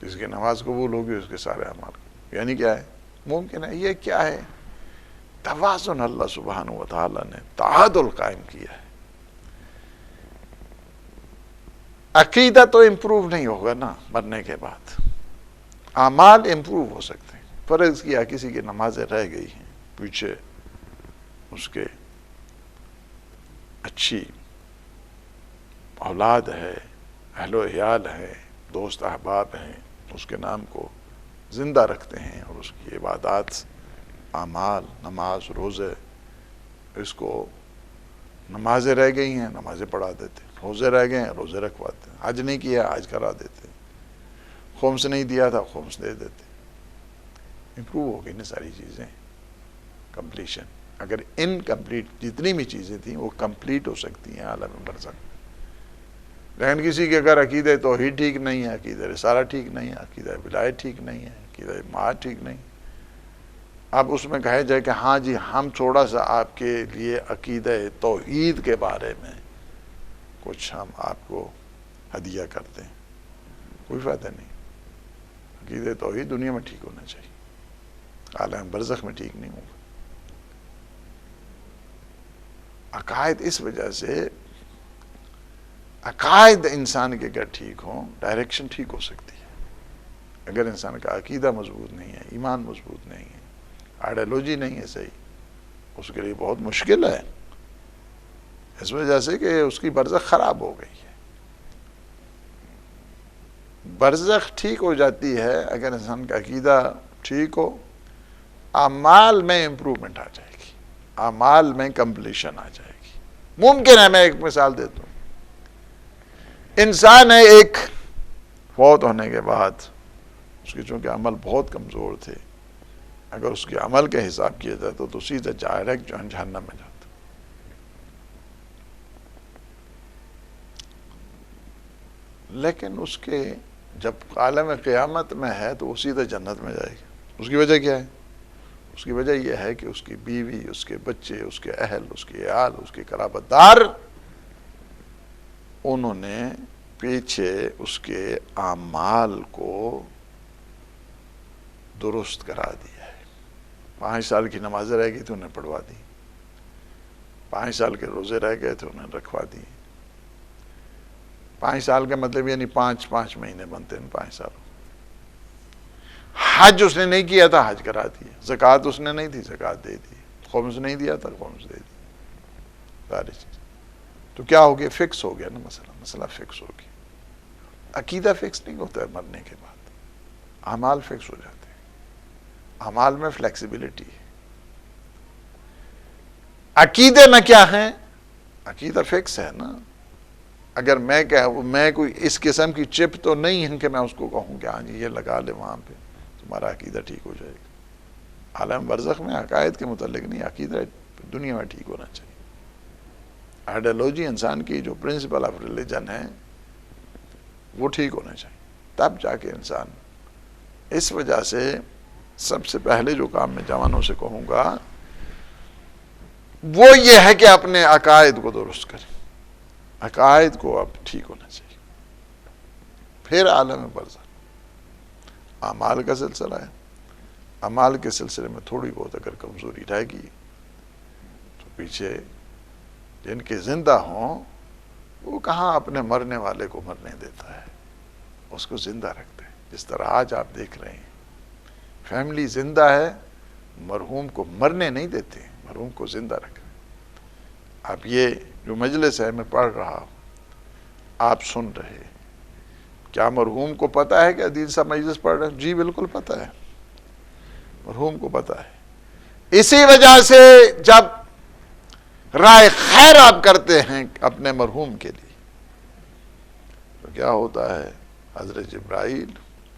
جس کی نماز قبول ہوگی اس کے سارے اعمال قبول. یعنی کیا ہے؟ ممکن ہے. یہ کیا ہے؟ توازن اللہ سبحانہ و تعالی نے تعادل قائم کیا ہے. عقیدہ تو امپروو نہیں ہوگا نا مرنے کے بعد. اعمال امپروو ہو سکتے ہیں. فرض کیا کسی کی نمازیں رہ گئی ہیں، پیچھے اس کے اچھی اولاد ہے، اہل و عیال ہے، دوست احباب ہیں، اس کے نام کو زندہ رکھتے ہیں اور اس کی عبادات، اعمال، نماز، روزے، اس کو نمازیں رہ گئی ہیں نمازیں پڑھا دیتے، روزے رہ گئے ہیں روزے رکھواتے ہیں، حج نہیں کیا حج کرا دیتے، خمس نہیں دیا تھا خمس دے دیتے. امپروو ہو گئی نا ساری چیزیں. کمپلیشن. اگر انکمپلیٹ جتنی بھی چیزیں تھیں وہ کمپلیٹ ہو سکتی ہیں عالم برزخ. لیکن کسی کے اگر عقیدہ توحید ٹھیک نہیں ہے، عقیدہ رسالہ ٹھیک نہیں ہے، عقیدہ ولایت ٹھیک نہیں ہے، عقیدہ معاد ٹھیک نہیں، اب اس میں کہا جائے کہ ہاں جی ہم تھوڑا سا آپ کے لیے عقیدہ توحید کے بارے میں کچھ ہم آپ کو ہدیہ کرتے ہیں، کوئی فائدہ نہیں. عقیدہ توحید دنیا میں ٹھیک ہونا چاہیے، عالم برزخ میں ٹھیک نہیں ہوگا. عقائد اس وجہ سے عقائد انسان کے اگر ٹھیک ہوں ڈائریکشن ٹھیک ہو سکتی ہے. اگر انسان کا عقیدہ مضبوط نہیں ہے، ایمان مضبوط نہیں ہے، آئیڈیالوجی نہیں ہے صحیح، اس کے لیے بہت مشکل ہے. اس وجہ سے کہ اس کی برزخ خراب ہو گئی ہے. برزخ ٹھیک ہو جاتی ہے اگر انسان کا عقیدہ ٹھیک ہو، اعمال میں امپروومنٹ آ جائے گی، اعمال میں کمپلیشن آ جائے گی. ممکن ہے، میں ایک مثال دیتا ہوں. انسان ہے، ایک فوت ہونے کے بعد اس کے چونکہ عمل بہت کمزور تھے، اگر اس کے عمل کا حساب کیا جائے تو سیدھا ڈائریکٹ جہنم میں جاتا. لیکن اس کے جب عالم قیامت میں ہے تو وہ سیدھا جنت میں جائے گا. اس کی وجہ کیا ہے؟ اس کی وجہ یہ ہے کہ اس کی بیوی، اس کے بچے، اس کے اہل، اس کے عیال، اس کے قرابت دار، انہوں نے پیچھے اس کے اعمال کو درست کرا دیا ہے. 5 سال کی نمازیں رہ گئی تھی انہیں پڑھوا دی، 5 سال کے روزے رہ گئے تھے انہیں رکھوا دی. 5 سال کا مطلب یعنی 5 مہینے بنتے ہیں 5 سالوں. حج اس نے نہیں کیا تھا حج کرا دیا. زکوٰۃ اس نے نہیں تھی زکوٰۃ دے دی. خمس نہیں دیا تھا خمس دے دی. ساری چیز تو کیا ہو گیا؟ فکس ہو گیا نا مسئلہ فکس ہو گیا. عقیدہ فکس نہیں ہوتا ہے مرنے کے بعد، اعمال فکس ہو جاتے ہیں. اعمال میں فلیکسیبلٹی ہے. عقیدے میں کیا ہے؟ عقیدہ فکس ہے نا. اگر میں کوئی اس قسم کی چپ تو نہیں ہے کہ میں اس کو کہوں کہ ہاں جی یہ لگا لے وہاں پہ تمہارا عقیدہ ٹھیک ہو جائے گا. عالم برزخ میں عقائد کے متعلق نہیں، عقیدہ دنیا میں ٹھیک ہونا چاہیے. آئیڈیالوجی انسان کی جو پرنسپل آف ریلیجن ہے وہ ٹھیک ہونا چاہیے، تب جا کے انسان. اس وجہ سے سب سے پہلے جو کام میں جوانوں سے کہوں گا وہ یہ ہے کہ اپنے عقائد کو درست کریں. عقائد کو اب ٹھیک ہونا چاہیے. پھر عالم برزخ اعمال کا سلسلہ ہے. اعمال کے سلسلے میں تھوڑی بہت اگر کمزوری رہے گی تو پیچھے جن کے زندہ ہوں وہ کہاں اپنے مرنے والے کو مرنے دیتا ہے، اس کو زندہ رکھتے ہیں. جس طرح آج آپ دیکھ رہے ہیں فیملی زندہ ہے، مرحوم کو مرنے نہیں دیتے، مرحوم کو زندہ رکھتے. اب یہ جو مجلس ہے میں پڑھ رہا ہوں، آپ سن رہے، کیا مرحوم کو پتہ ہے کہ عدیل صاحب مجلس پڑھ رہے ہیں؟ جی بالکل پتہ ہے، مرحوم کو پتہ ہے. اسی وجہ سے جب رائے خیر آپ کرتے ہیں اپنے مرحوم کے لیے تو کیا ہوتا ہے؟ حضرت جبرائیل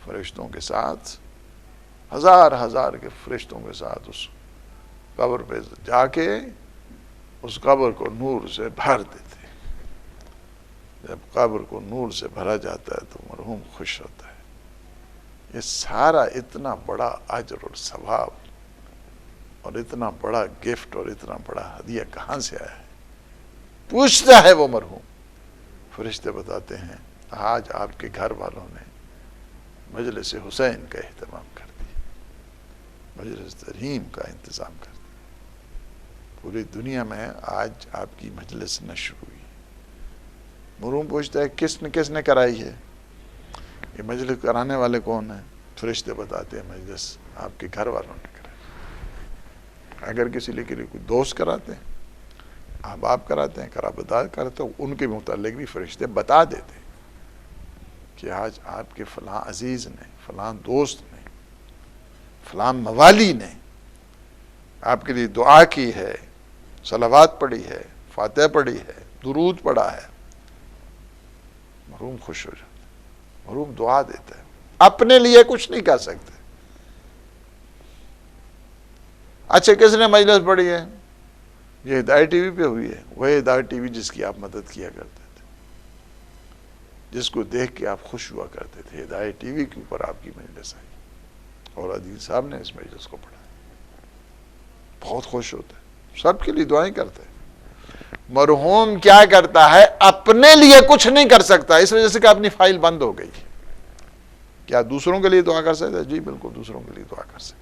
فرشتوں کے ساتھ، ہزار ہزار کے فرشتوں کے ساتھ اس قبر پہ جا کے اس قبر کو نور سے بھر دیتے ہیں۔ جب قبر کو نور سے بھرا جاتا ہے تو مرحوم خوش ہوتا ہے۔ یہ سارا اتنا بڑا اجر اور ثواب اور اتنا بڑا گفٹ اور اتنا بڑا ہدیہ کہاں سے آیا ہے؟ پوچھتا ہے وہ مرحوم، فرشتے بتاتے ہیں آج آپ کے گھر والوں نے مجلس حسین کا اہتمام کر دیا، مجلس ترحیم کا انتظام کر دیا۔ پوری دنیا میں آج آپ کی مجلس نشر ہوئی۔ مرحوم پوچھتا ہے کس نے کرائی ہے؟ یہ مجلس کرانے والے کون ہیں؟ فرشتے بتاتے ہیں مجلس آپ کے گھر والوں نے کرائی۔ اگر کسی لیے کوئی دوست کراتے ہیں، احباب کراتے ہیں، قرابتدار کراتے ہیں، ان کے متعلق بھی فرشتے بتا دیتے ہیں کہ آج آپ کے فلاں عزیز نے، فلاں دوست نے، فلاں موالی نے آپ کے لیے دعا کی ہے، صلوات پڑھی ہے، فاتحہ پڑھی ہے، درود پڑھا ہے۔ مرحوم خوش ہو جاتا ہے، مرحوم دعا دیتا ہے۔ اپنے لیے کچھ نہیں کر سکتے۔ اچھا کس نے مجلس پڑھی ہے؟ یہ ہدایت ٹی وی پہ ہوئی ہے، وہ ہدایت ٹی وی جس کی آپ مدد کیا کرتے تھے، جس کو دیکھ کے آپ خوش ہوا کرتے تھے، ہدایت ٹی وی کے اوپر آپ کی مجلس آئی اور عدیل صاحب نے اس مجلس کو پڑھا، بہت خوش ہوتا ہے، سب کے لیے دعائیں کرتے ہیں۔ مرحوم کیا کرتا ہے؟ اپنے لیے کچھ نہیں کر سکتا، اس وجہ سے کہ اپنی فائل بند ہو گئی۔ کیا دوسروں کے لیے دعا کر سکتا ہے؟ جی بالکل دوسروں کے لیے دعا کر سکتا ہے۔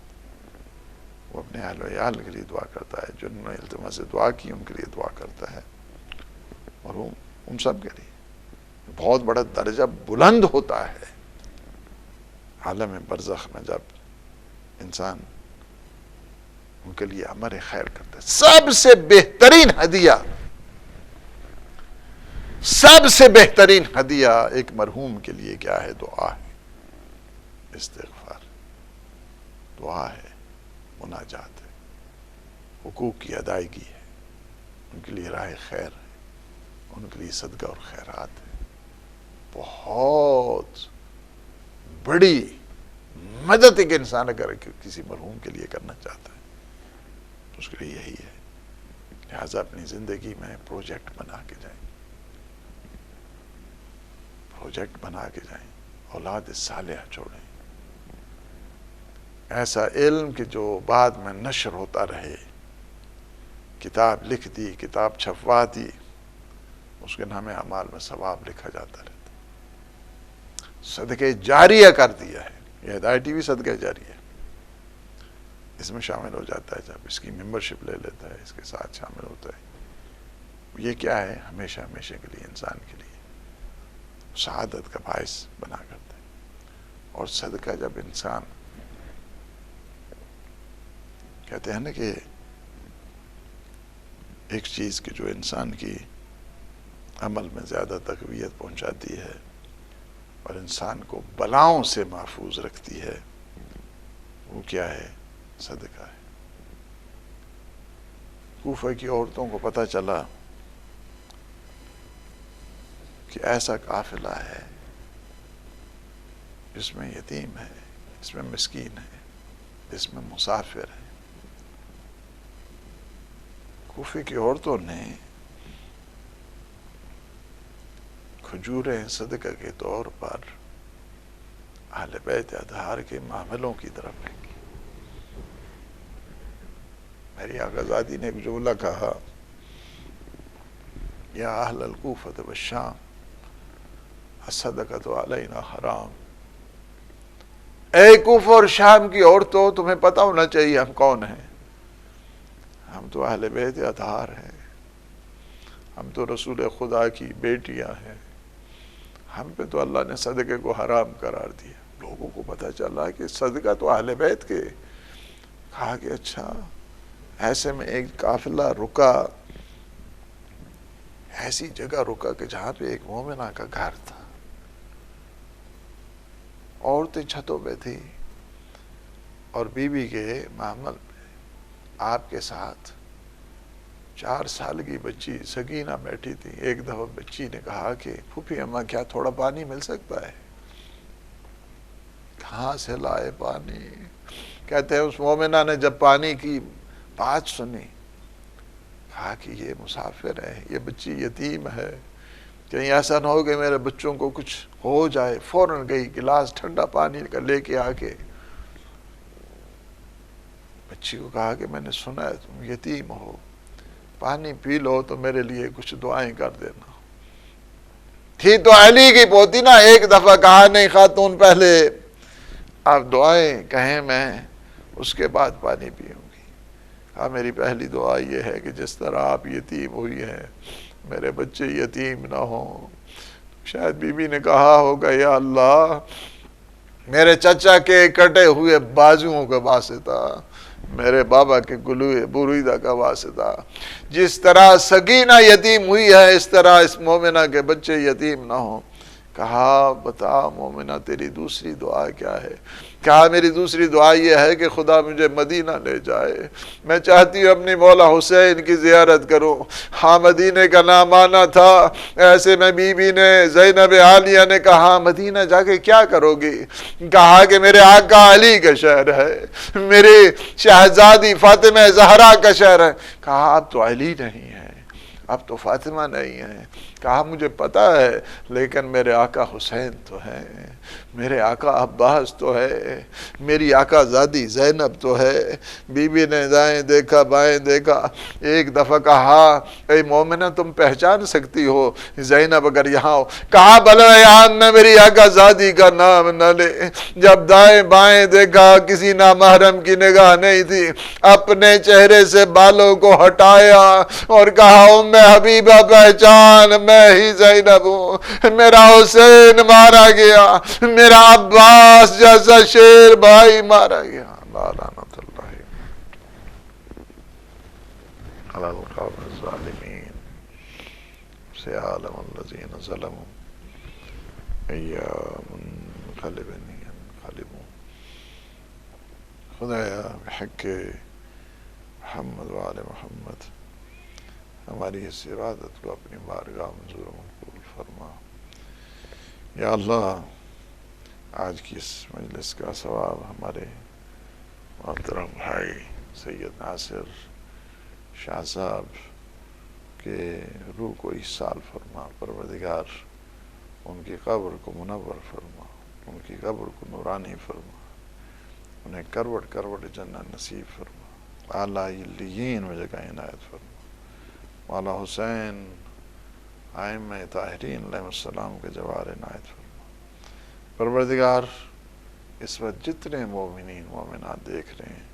وہ اپنے اہل و عیال کے لیے دعا کرتا ہے، جنہوں نے التماس سے دعا کی ان کے لیے دعا کرتا ہے، مرحوم ان سب کے لیے بہت بڑا درجہ بلند ہوتا ہے۔ عالم برزخ میں جب انسان ان کے لیے امر خیر کرتا ہے، سب سے بہترین ہدیہ، سب سے بہترین ہدیہ ایک مرحوم کے لیے کیا ہے؟ دعا ہے، استغفار، دعا ہے، مناجات ہے، حقوق کی ادائیگی ہے، ان کے لیے راہ خیر ہے، ان کے لیے صدقہ اور خیرات ہے۔ بہت بڑی مدد ایک انسان اگر کسی مرحوم کے لیے کرنا چاہتا ہے تو اس کے لیے یہی ہے۔ لہٰذا اپنی زندگی میں پروجیکٹ بنا کے جائیں، پروجیکٹ بنا کے جائیں، اولاد صالحہ چھوڑیں، ایسا علم کہ جو بعد میں نشر ہوتا رہے۔ کتاب لکھ دی، کتاب چھپوا دی، اس کے نام اعمال میں ثواب لکھا جاتا رہتا۔ صدقہ جاریہ کر دیا ہے، یہ ہدایت ٹی وی صدقہ جاریہ ہے، اس میں شامل ہو جاتا ہے، جب اس کی ممبرشپ لے لیتا ہے، اس کے ساتھ شامل ہوتا ہے۔ یہ کیا ہے؟ ہمیشہ ہمیشہ کے لیے انسان کے لیے سعادت کا باعث بنا کرتا ہے۔ اور صدقہ جب انسان، کہتے ہیں نا کہ ایک چیز کہ جو انسان کی عمل میں زیادہ تقویت پہنچاتی ہے اور انسان کو بلاؤں سے محفوظ رکھتی ہے، وہ کیا ہے؟ صدقہ ہے۔ کوفہ کی عورتوں کو پتہ چلا کہ ایسا قافلہ ہے جس میں یتیم ہے، اس میں مسکین ہے، اس میں مسافر ہے۔ کوفہ کی عورتوں نے کھجوریں صدقہ کے طور پر اہل بیت اطہار کے معاملوں کی طرف پھینکی۔ میری آقازادی نے ایک جملہ کہا، یا اہل الکوفۃ والشام الصدقۃ علینا حرام۔ اے کوفہ اور شام کی عورتوں، تمہیں پتہ ہونا چاہیے ہم کون ہیں۔ ہم تو اہل بیت اطہار ہیں، ہم تو رسول خدا کی بیٹیاں ہیں، ہم پہ تو اللہ نے صدقے کو حرام قرار دیا۔ لوگوں کو پتہ چلا کہ صدقہ تو اہل بیت کے۔ کہا کہ اچھا، ایسے میں ایک قافلہ رکا، ایسی جگہ رکا کہ جہاں پہ ایک مومنہ کا گھر تھا، عورتیں چھتوں پہ تھی اور بیوی کے معمل پہ آپ کے ساتھ 4 سال کی بچی سکینہ بیٹھی تھی. ایک دفعہ بچی نے کہا کہ پھوپھی اماں کیا تھوڑا پانی مل سکتا ہے؟ کہاں سے لائے پانی؟ کہتے ہیں اس مومنہ نے جب پانی کی بات سنی کہا کہ یہ مسافر ہے، یہ بچی یتیم ہے، کہیں ایسا نہ ہو کہ میرے بچوں کو کچھ ہو جائے. فوراً گئی گلاس ٹھنڈا پانی کا لے کے آ کے بچی کو کہا کہ میں نے سنا ہے تم یتیم ہو، پانی پی لو تو میرے لیے کچھ دعائیں کر دینا. تھی تو علی کی پوتی نا. ایک دفعہ کہا نہیں خاتون پہلے آپ دعائیں کہیں، میں اس کے بعد پانی پیوں گی. کہا میری پہلی دعا یہ ہے کہ جس طرح آپ یتیم ہوئی ہیں میرے بچے یتیم نہ ہوں. شاید بی بی نے کہا ہوگا یا اللہ میرے چچا کے کٹے ہوئے بازوؤں کا واسطہ، میرے بابا کے گلوئے بریدہ کا واسطہ، جس طرح سکینہ یتیم ہوئی ہے اس طرح اس مومنہ کے بچے یتیم نہ ہوں. کہا بتا مومنہ تیری دوسری دعا کیا ہے؟ کہا میری دوسری دعا یہ ہے کہ خدا مجھے مدینہ لے جائے، میں چاہتی ہوں اپنی مولا حسین کی زیارت کروں. ہاں مدینہ کا نام آنا تھا. ایسے میں بی بی نے زینب عالیہ نے کہا مدینہ جا کے کیا کرو گی؟ کہا کہ میرے آقا علی کا شہر ہے، میری شہزادی فاطمہ زہرا کا شہر ہے. کہا اب تو علی نہیں ہے، اب تو فاطمہ نہیں ہے. کہا مجھے پتا ہے لیکن میرے آقا حسین تو ہے، میرے آقا عباس تو ہے، میری آقا زادی زینب تو ہے. بی بی نے دائیں دیکھا بائیں دیکھا. ایک دفعہ کہا اے مومنہ تم پہچان سکتی ہو زینب اگر یہاں ہو؟ کہا بھلا یہاں نہ میری آقا زادی کا نام نہ لے. جب دائیں بائیں دیکھا کسی نامحرم کی نگاہ نہیں تھی. اپنے چہرے سے بالوں کو ہٹایا اور کہا ام حبیبہ پہچان میں ہی زینب ہوں، میرا حسین مارا گیا، میرا عباس جیسا شیر بھائی مارا گیا. لعنت اللہ علی القوم الظالمین سیعلم الذین ظلموا ایام منقلبون ينقلبون. خدایا بحق محمد و آل محمد ہماری اس عبادت کو اپنی بارگاہ منظور و مقبول فرما. یا اللہ آج کی اس مجلس کا ثواب ہمارے محترم بھائی سید ناصر شاہ صاحب کے روح کو ایصال فرما. پروردگار ان کی قبر کو منور فرما، ان کی قبر کو نورانی فرما، انہیں کروٹ کروٹ جنت نصیب فرما. اعلیٰ علیین میں جگہ عنایت فرما. مولا حسین ائمہ طاہرین علیہ السلام کے جوار عنایت فرما. پروردگار اس وقت جتنے مومنین مومنات دیکھ رہے ہیں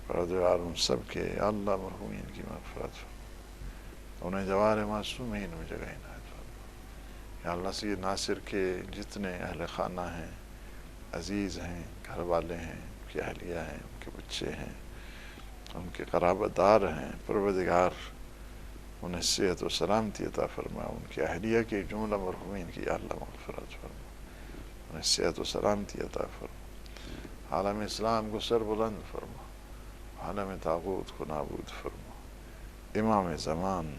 پروردگار ان سب کے اللہ مرحومین کی مغفرت فرما، انہیں جوار معصومین میں جگہ عنایت فرما. یا اللہ سید ناصر کے جتنے اہل خانہ ہیں، عزیز ہیں، گھر والے ہیں، ان کی اہلیہ ہیں، ان کے بچے ہیں، ان کے قرابت دار ہیں، پروردگار انہیں صحت و سلامتی عطا فرما. ان کی اہلیہ کی جملہ مرحومین کی اللہ مغفرت فرما، انہیں صحت و سلامتی عطا فرما. عالم اسلام کو سر بلند فرما، عالم طاغوت کو نابود فرما. امام زمان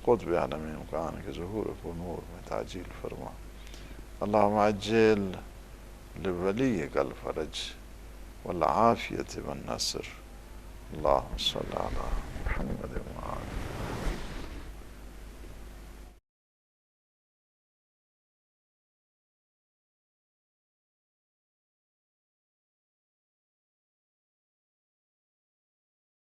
قطب عالم امکان کے ظہور کو نور میں تعجیل فرما. اللہم عجل لولیک الفرج والعافیت والنصر. اللہم صلی علی محمد و